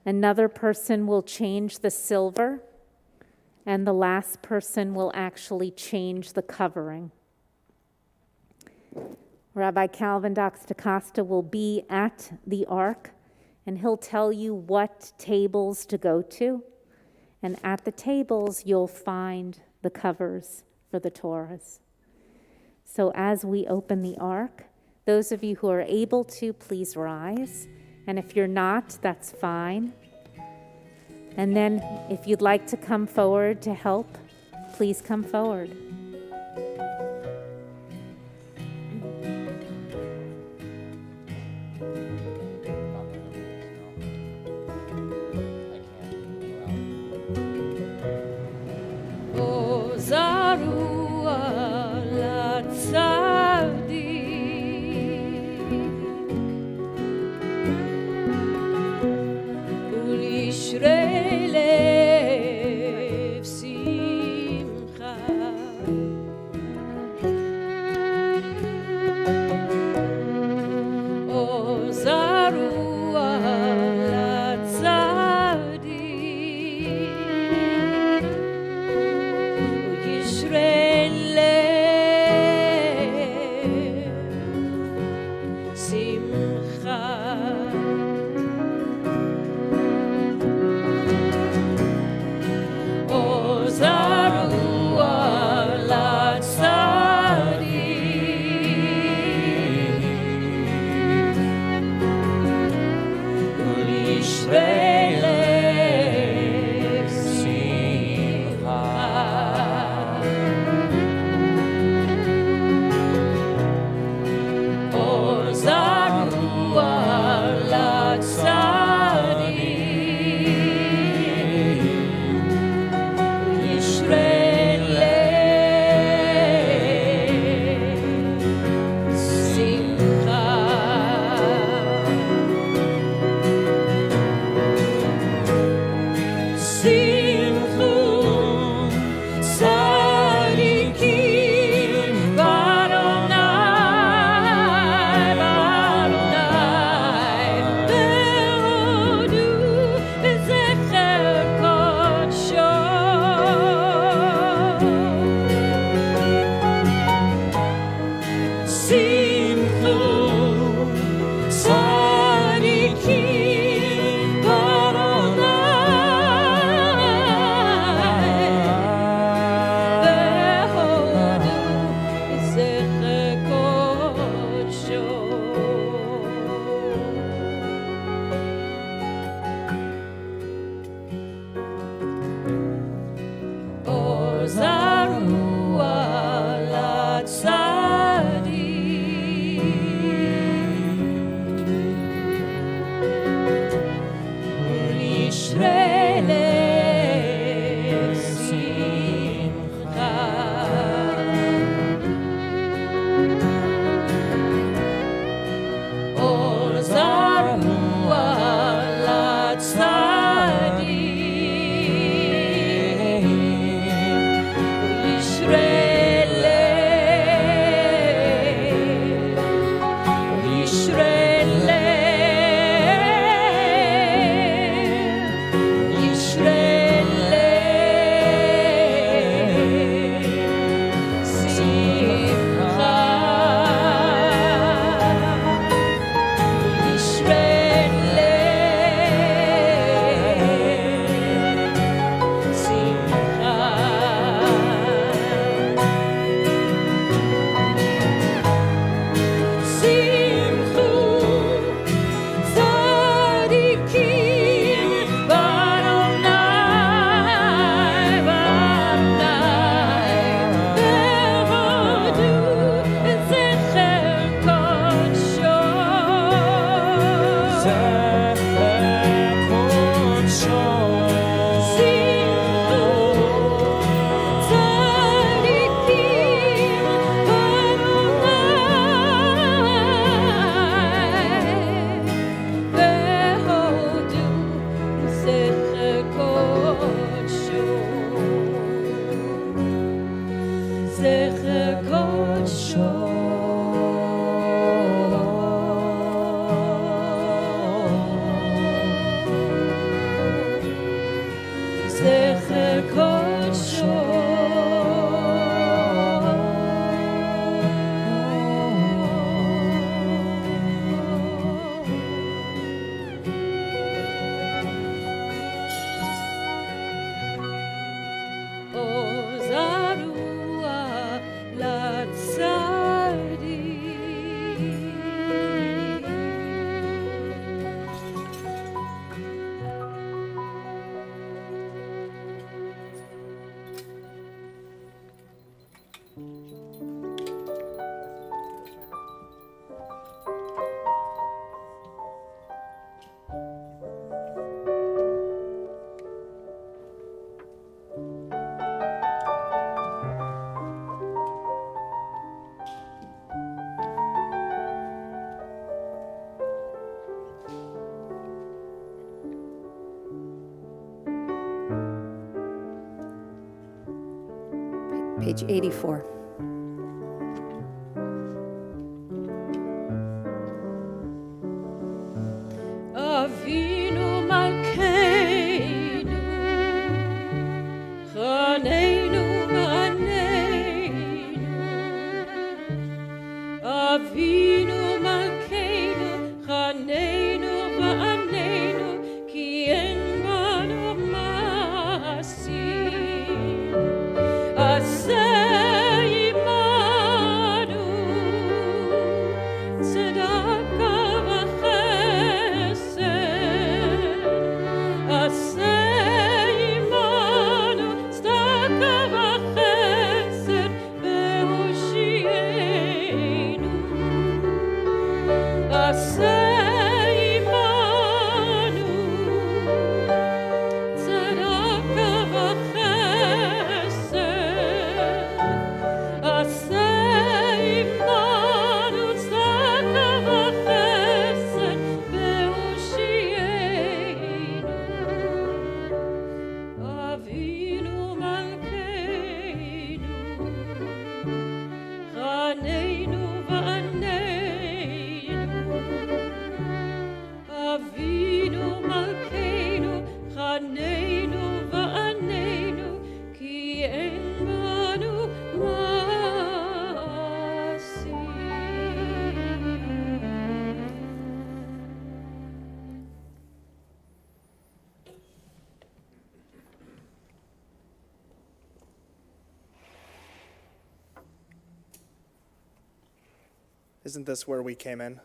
Another person will change the silver, and the last person will actually change the covering. Rabbi Calvin Dox DaCosta will be at the Ark, and he'll tell you what tables to go to. And at the tables, you'll find the covers for the Torahs. So as we open the Ark, those of you who are able to, please rise. And if you're not, that's fine. And then if you'd like to come forward to help, please come forward. O Zarua Latzadik, Ulishrei lev simcha, O Zarua Latzadik, Yisrael simcha. O Zarua Latzadik, Yisrael Page 84. Avinu Malkeinu, Chaneinu V'aneinu. Avinu Malkeinu, Chaneinu V'aneinu, Ki en banu masim. Aseh imanu, tzedakah v'chesed. Aseh imanu, tzedakah v'chesed, ve'hoshienu. Aseh imanu, tzedakah v'chesed. Aseh imanu, tzedakah v'chesed, ve'hoshienu. Avinu Malkeinu, Chaneinu V'aneinu. Avinu Malkeinu, Chaneinu V'aneinu, Ki en banu masim. Isn't this where we came in?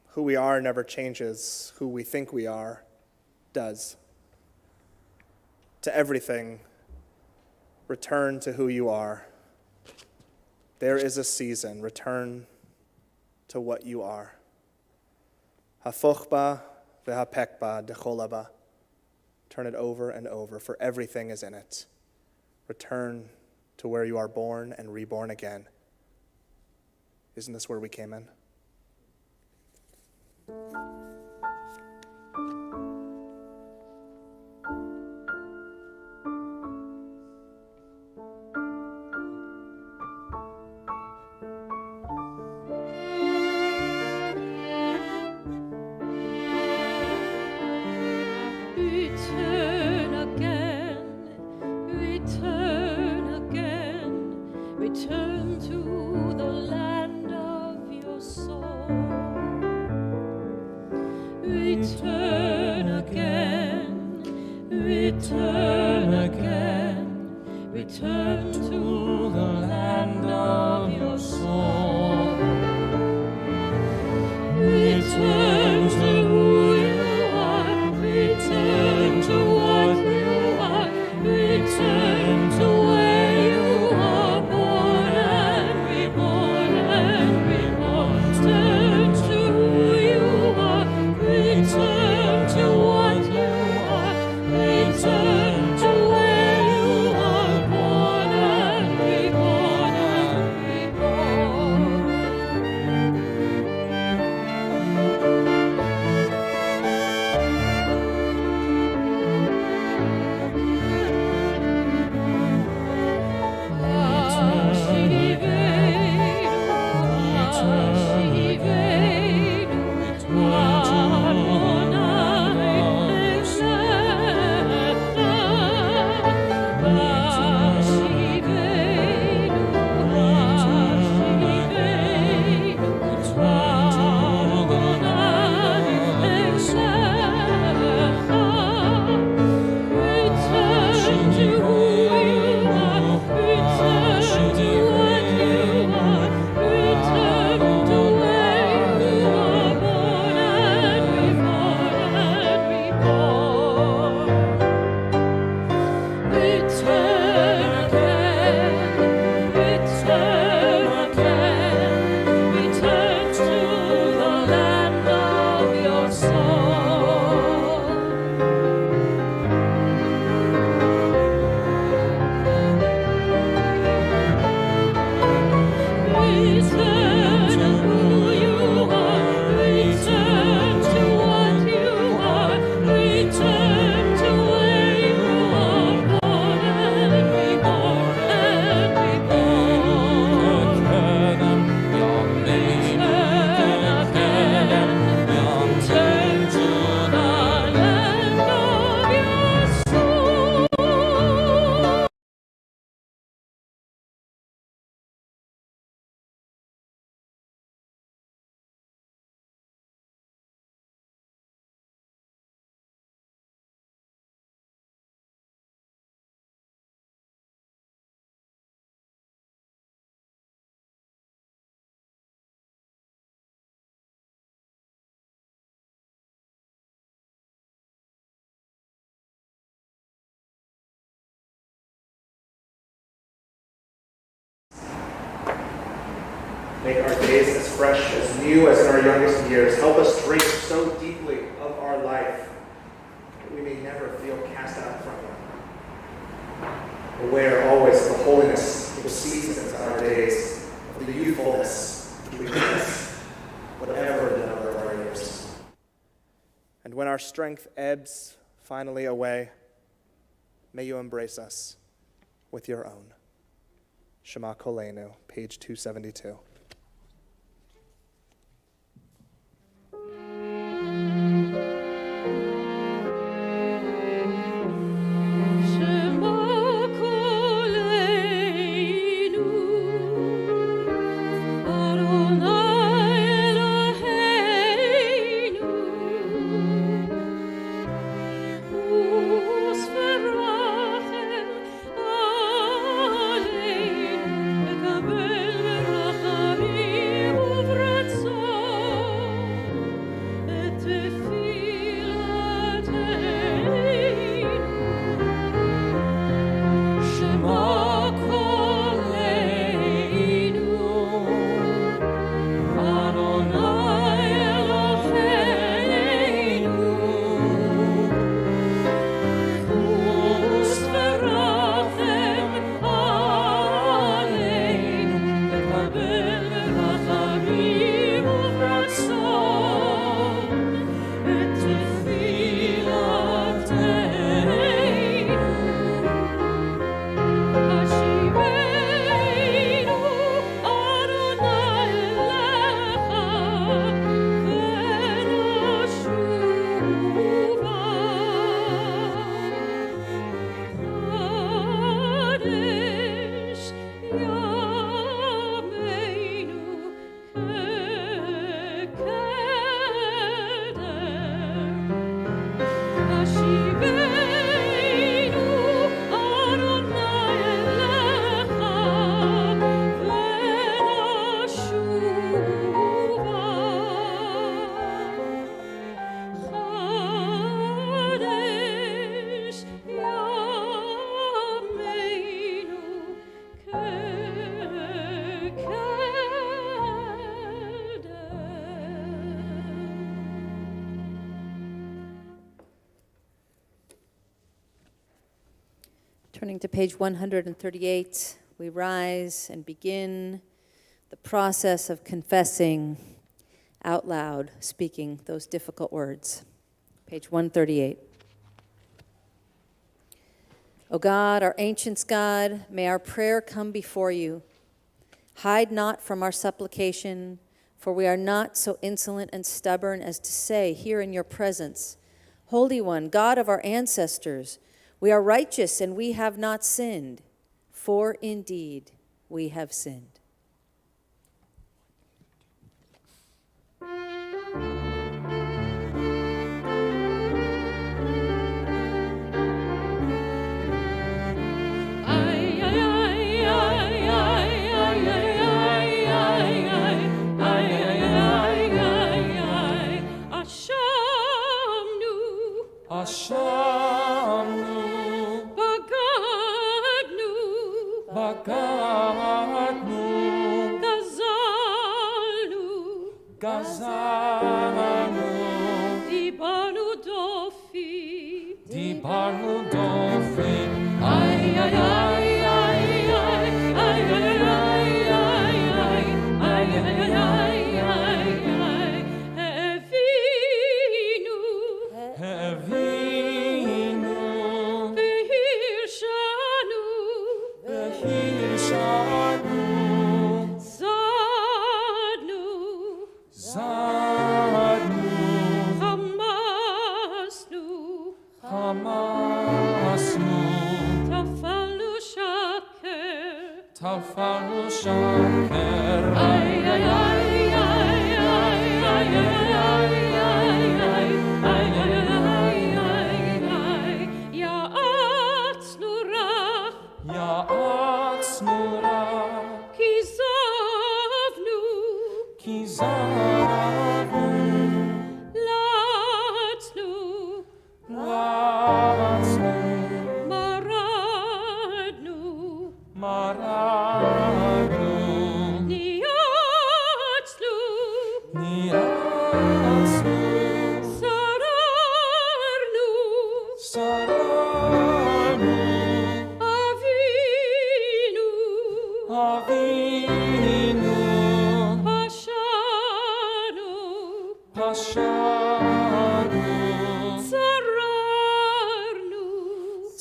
Who we are never changes. Who we think we are does. To everything, return to who you are. There is a season. Return to what you are. Hafochba v'hapekba decholaba. Turn it over and over, for everything is in it. Return to where you are born and reborn again. Isn't this where we came in? Return again, return again, return to the land of your soul. Return again, return again, return to the land of your soul. Return to who you are, return to what you are, return to where you are born and reborn and reborn. Turn to who you are, return to what you are, return to where you are born and Make our days as fresh, as new as in our youngest years. Help us drink so deeply of our life that we may never feel cast out from you. Aware always of the holiness of the seasons of our days, of the youthfulness, weakness, whatever the number of our years. And when our strength ebbs finally away, may you embrace us with your own. Shema Kolenu, page 272. Turning to page 138, we rise and begin the process of confessing out loud, speaking those difficult words. Page 138. O God, our ancients' God, may our prayer come before you. Hide not from our supplication, for we are not so insolent and stubborn as to say here in your presence, Holy One, God of our ancestors, we are righteous and we have not sinned, for indeed we have sinned.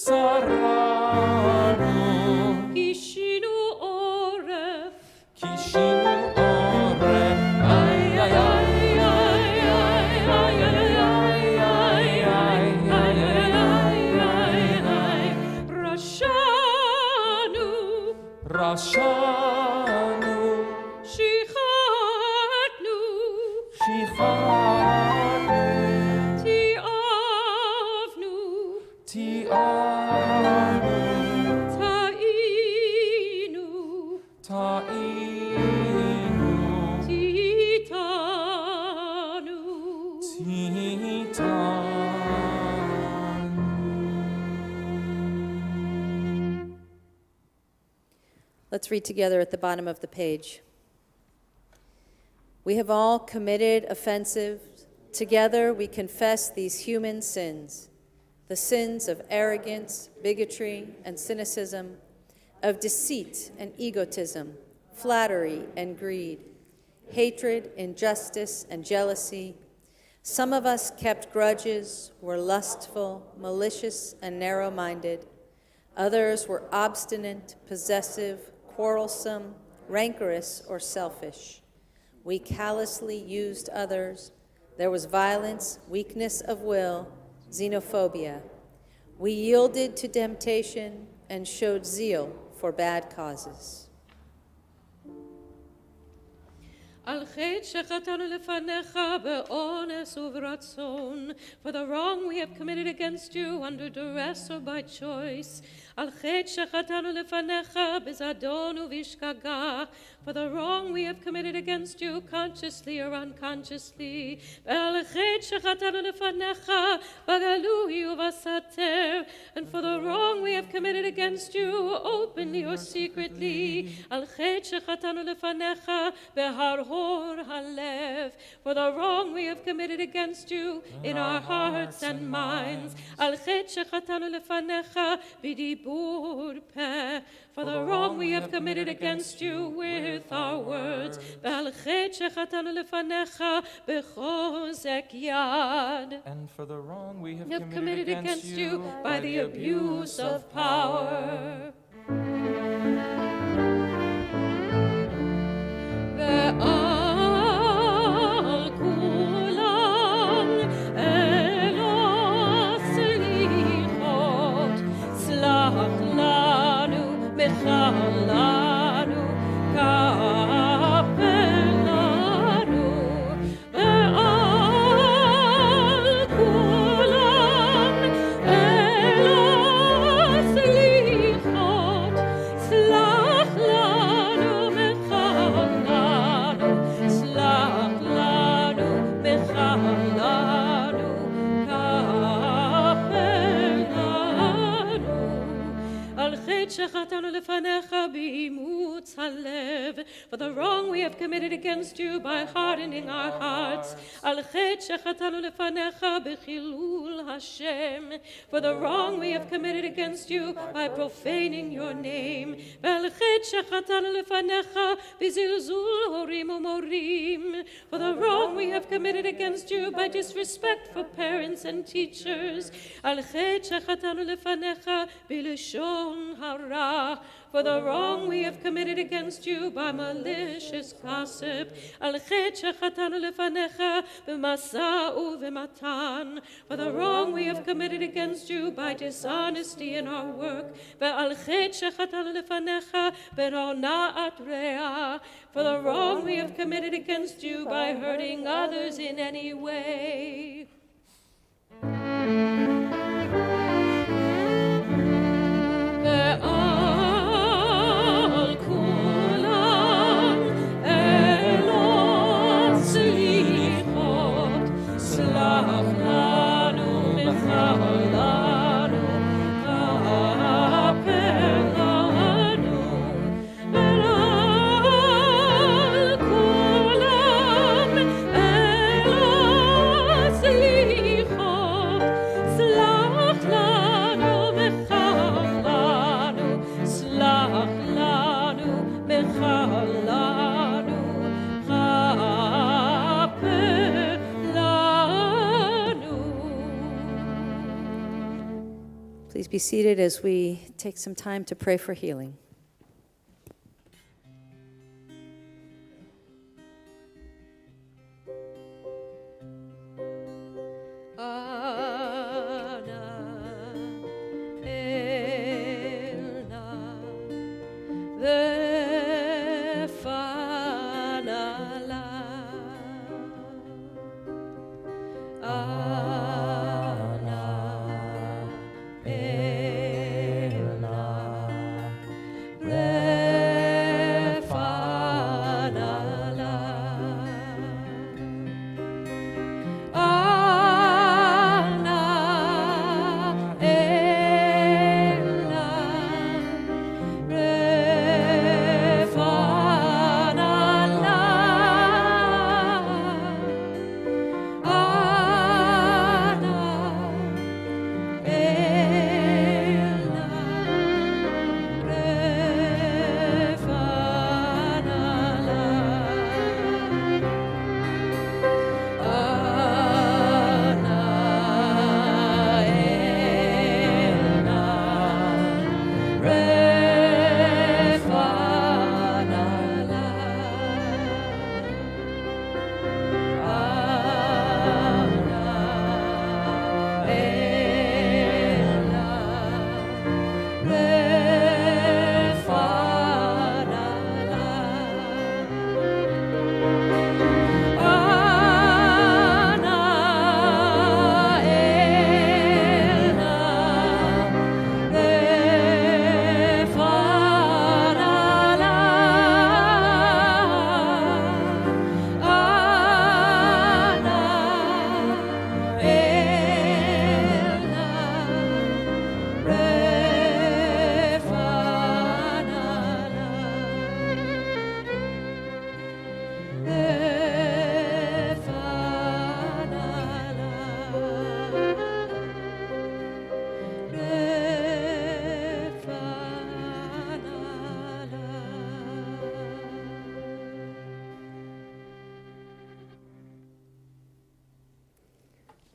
צרנו, Kishinu oref, קישינו עורף, איי איי איי איי איי איי איי איי Rashanu, רשענו, Shichatnu, שכחנו, Tiavnu, תיארנו, Tainu, טעינו, Titanu. תיתנו. Let's read together at the bottom of the page. We have all committed offenses. Together we confess these human sins, the sins of arrogance, bigotry, and cynicism, of deceit and egotism, flattery and greed, hatred, injustice, and jealousy. Some of us kept grudges, were lustful, malicious, and narrow-minded. Others were obstinate, possessive, quarrelsome, rancorous, or selfish. We callously used others. There was violence, weakness of will, xenophobia. We yielded to temptation and showed zeal for bad causes. על חטא שחטאנו לפניך באונס וברצון, for the wrong we have committed against you under duress or by choice. על חטא שחטאנו לפניך בזדון ובשגגה, for the wrong we have committed against you consciously or unconsciously. ועל חטא שחטאנו לפניך בגלוי ובסתר, and for the wrong we have committed against you openly or secretly. על חטא שחטאנו לפניך בהר halev, for the wrong we have committed against you in our hearts and minds. Al chet shechatanu lefanecha b'dibur peh, for the wrong we have committed against you with our words. Al chet shechatanu lefanecha b'chozek yad, And for the wrong we have committed against you by the abuse of power. ועל כולם אלו סליחות, סלח לנו, מחל לנו, כפר לנו. ועל כולם אלו סליחות, סלח לנו, מחל לנו. סלח לנו, מחל לנו, כפר לנו. על חטא שחטאנו לפניך באימוץ הלב, for the wrong we have committed against you by hardening our hearts. על חטא שחטאנו לפניך בחילול השם, for the wrong we have committed against you by profaning your name. ועל חטא שחטאנו לפניך בזלזול הורים ומורים, for the wrong we have committed against you by disrespect for parents and teachers. על חטא שחטאנו לפניך בלשון הרע, for the wrong we have committed against you by malicious gossip. על חטא שחטאנו לפניך במשא ובמתן, for the wrong we have committed against you by dishonesty in our work. ועל חטא שחטאנו לפניך בהונאת רע, for the wrong we have committed against you by hurting others in any way. ועל כולם אלו סליחות, סלח לנו, מחל לנו, כפר לנו. ועל כולם אלו סליחות, be seated as we take some time to pray for healing.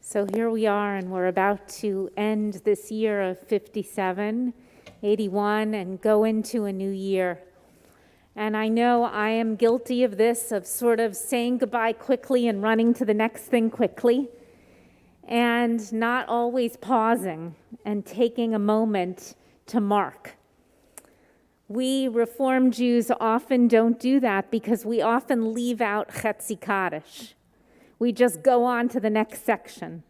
So here we are, and we're about to end this year of 57, 81, and go into a new year. And I know I am guilty of this, of sort of saying goodbye quickly and running to the next thing quickly, and not always pausing and taking a moment to mark. We Reform Jews often don't do that because we often leave out Chetzi Kaddish. We just go on to the next section.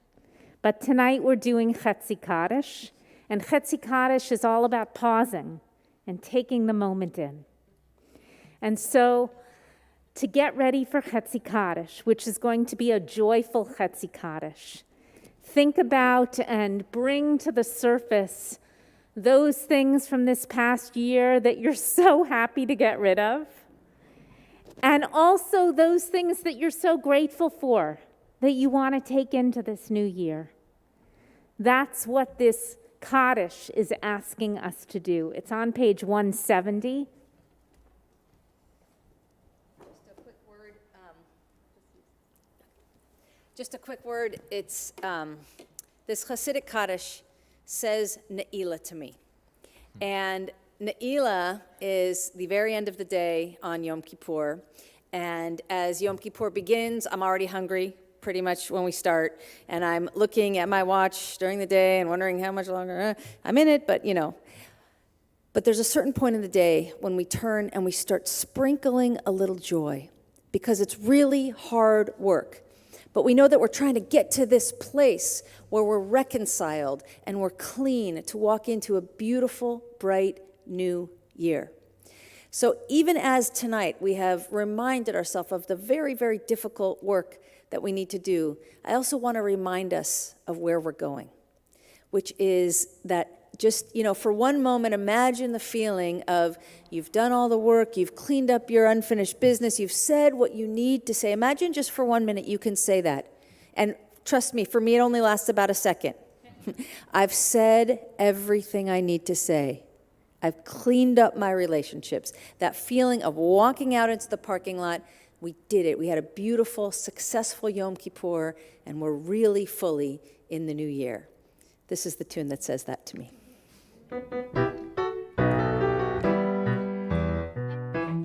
But tonight we're doing Chetzi Kaddish, and Chetzi Kaddish is all about pausing and taking the moment in. And so, to get ready for Chetzi Kaddish, which is going to be a joyful Chetzi Kaddish, think about and bring to the surface those things from this past year that you're so happy to get rid of, and also those things that you're so grateful for that you want to take into this new year. That's what this Kaddish is asking us to do. It's on page 170. Just a quick word. It's this Hasidic Kaddish says Ne'ilah to me. And Ne'ilah is the very end of the day on Yom Kippur. And as Yom Kippur begins, I'm already hungry, pretty much when we start. And I'm looking at my watch during the day and wondering how much longer I'm in it, but you know. But there's a certain point in the day when we turn and we start sprinkling a little joy, because it's really hard work. But we know that we're trying to get to this place where we're reconciled and we're clean to walk into a beautiful, bright, new year. So even as tonight we have reminded ourselves of the very, very difficult work that we need to do, I also want to remind us of where we're going, which is that just, for one moment, imagine the feeling of you've done all the work, you've cleaned up your unfinished business, you've said what you need to say. Imagine just for 1 minute you can say that. And trust me, for me it only lasts about a second. I've said everything I need to say. I've cleaned up my relationships. That feeling of walking out into the parking lot, we did it. We had a beautiful, successful Yom Kippur, and we're really fully in the new year. This is the tune that says that to me.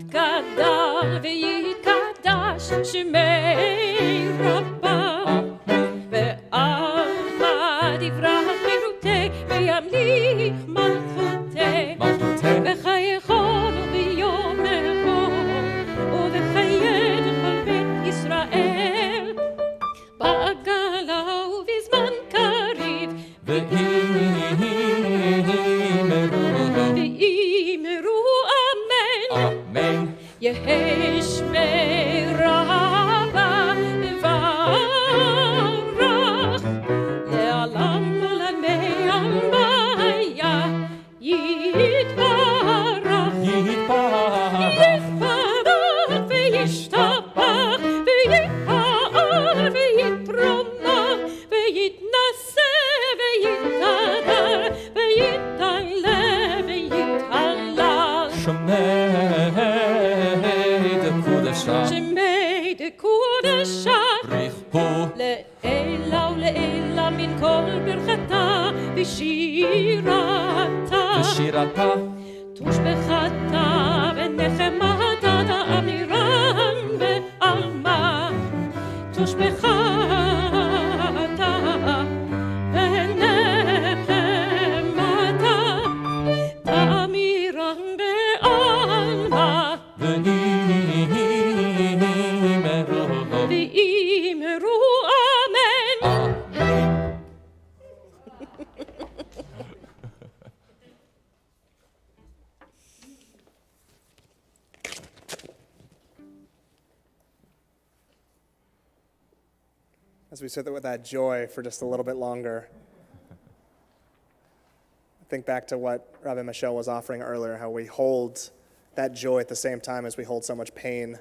גדל ויקדש שמי רבה ועלמא דברה חירותי וימליך מלכותי וחייכון וביומךו ובחיי כל בית ישראל בעגלה ובזמן קריב ואימרו אמן Amen. יהי שמי רבה מברך לעולם עולמי עלמיה יתברך יתברך וישתבח ויתפאר ויתרומם ויתנשא ויתהדר ויתעלה ויתהלל שמי דקודשה לעילה ולעילה מן כל ברכתה ושירתה תושבחתה ונחמתה דאמירם ועלמה תושבחתה ונחמתה דאמירם ועלמה ואימרו אמן. As we sit there with that joy for just a little bit longer, think back to what Rabbi Michelle was offering earlier, how we hold that joy at the same time as we hold so much pain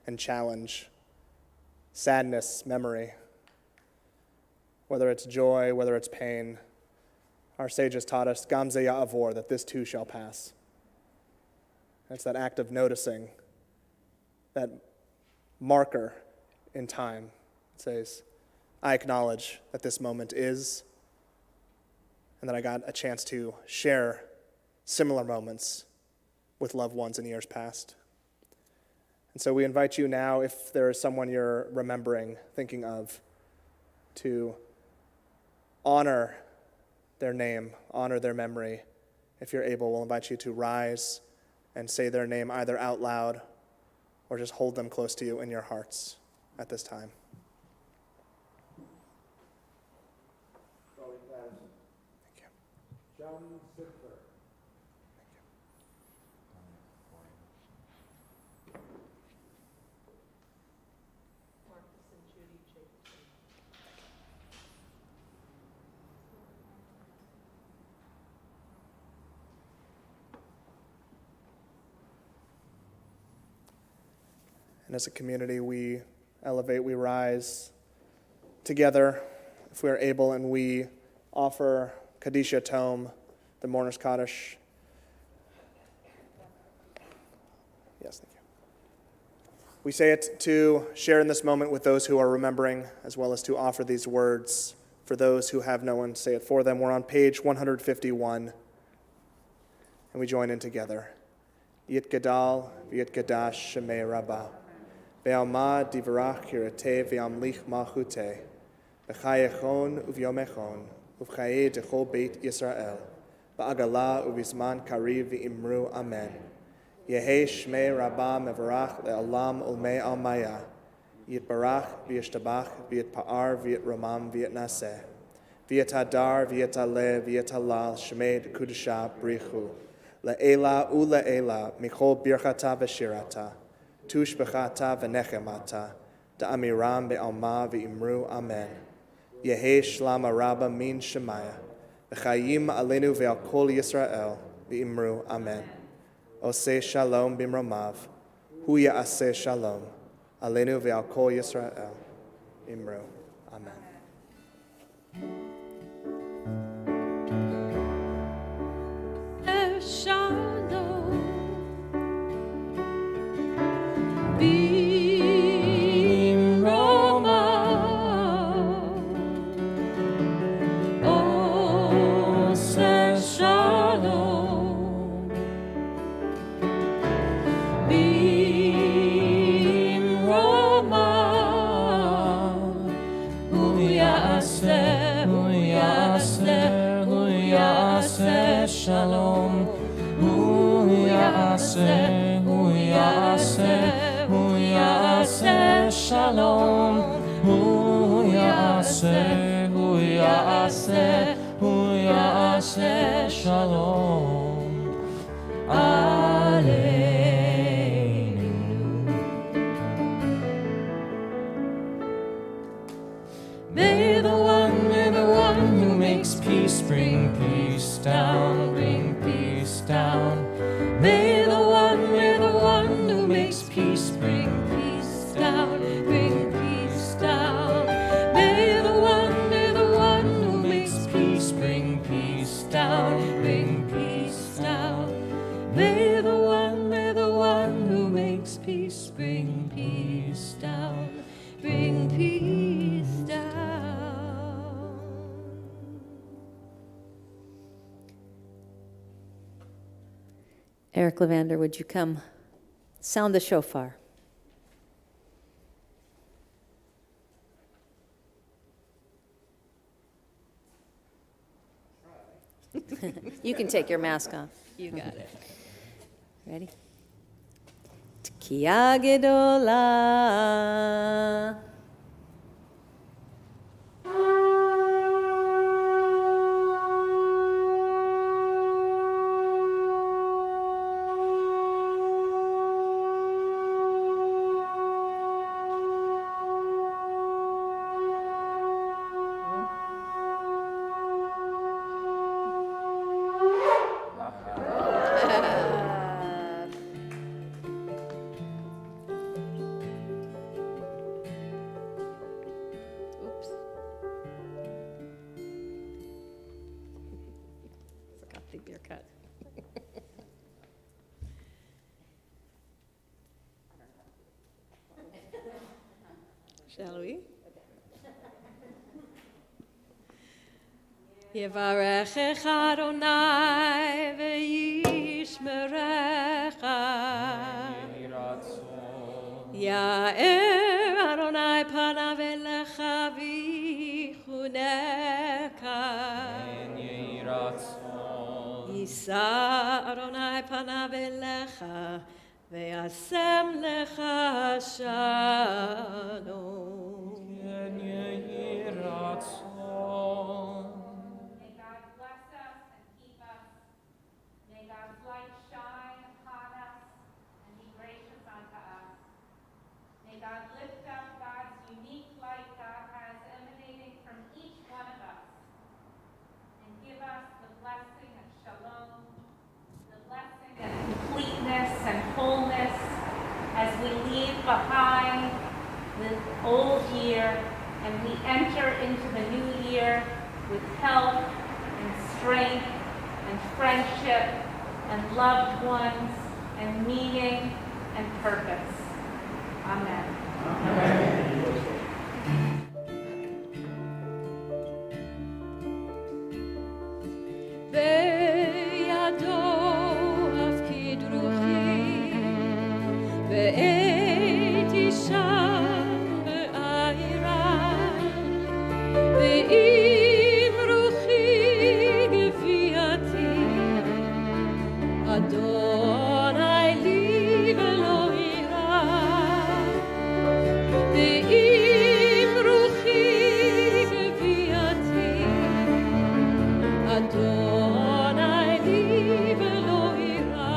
and challenge, sadness, memory. Whether it's joy, whether it's pain, our sages taught us, Gam ze ya'avor, that this too shall pass. It's that act of noticing, that marker in time. It says, I acknowledge that this moment is, and that I got a chance to share similar moments with loved ones in years past. And so we invite you now, if there is someone you're remembering, thinking of, to honor their name, honor their memory. If you're able, we'll invite you to rise and say their name either out loud or just hold them close to you in your hearts at this time. John Zipfer. And as a community, we elevate, we rise together, if we are able, and we offer Kadisha Tome, the Mourner's Kaddish. Yes, thank you. We say it to share in this moment with those who are remembering, as well as to offer these words for those who have no one to say it for them. We're on page 151, and we join in together. Yit Gadal, Yit Gadash, Shemei Rabbah. Ve'alma divrach kirate ve'amlich malchute. B'chayechon uvyomechon. Uvchaye dechol beit Yisrael. Ba'agala uvizman kariv v'imru amen. Yehe shmei rabbah mevarach le'alam ulmei almaya. Yitbarach v'yishtabach v'yitpa'ar v'yitramam v'yitnaseh. V'yitadar v'yitaleh v'yitalal shmei dekudusha brichu. Le'ela u'le'ela michol birchata v'shirata. Tush b'chata v'nechemata. Da'amiram be'alma v'imru amen. Yehe shlama rabba min shemaya. V'chayim alenu ve'al kol Yisrael v'imru amen. Oseh shalom bimromav. Hu ya'aseh shalom. Alenu ve'al kol Yisrael v'imru amen. Shalom. Shalom. ya'aseh shalom. Hu ya'aseh, hu ya'aseh, hu ya'aseh shalom. Hu ya'aseh, hu ya'aseh, hu ya'aseh shalom. Aleinu. May the one who makes peace bring peace down, bring peace down. May the one who makes peace bring peace down, bring peace down. May the one who makes peace bring peace down, bring peace down. May the one who makes peace bring peace down, bring peace down. Eric Levander, would you come sound the shofar? You can take your mask off. You got it. Ready? Tkiya gedola. Oops. Forgot the beer cut. Shall we? Yevarechecha Adonai ve'yishmerecha. Ya'er Adonai panav elecha v'yichuneka. Yisa Adonai panav elecha ve'asem lecha shalom. May God bless us and keep us. May God's light shine upon us and be gracious unto us. May God lift up God's unique light God has emanating from each one of us and give us the blessing of shalom, the blessing of completeness and wholeness as we leave behind the old year and we enter into the new year with health and strength and friendship and loved ones and meaning and purpose. Amen. Ve'yado afkid ruchi ve'et isha be'ayra ve'im ruchi gefiati Adonai li ve'lo ira ve'im ruchi gefiati Adonai li ve'lo ira.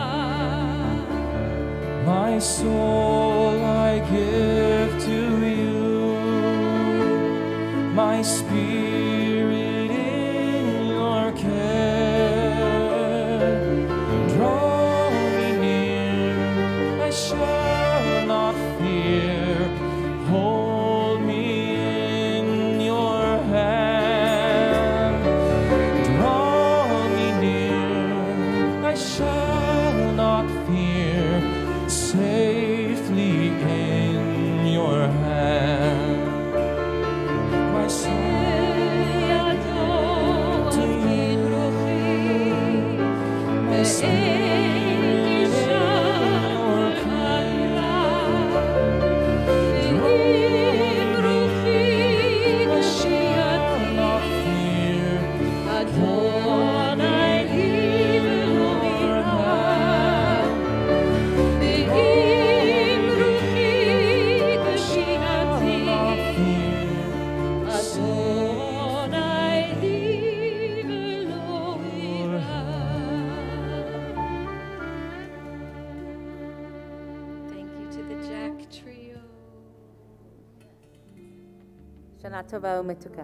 My soul I give to you, my spirit in your care. Draw me near, I shall not fear. Hold me in your hand. Draw me near, I shall not fear. Safely in your hand. My soul to you, my spirit in your care. I shall not fear. Adonai שנה טובה ומתוקה.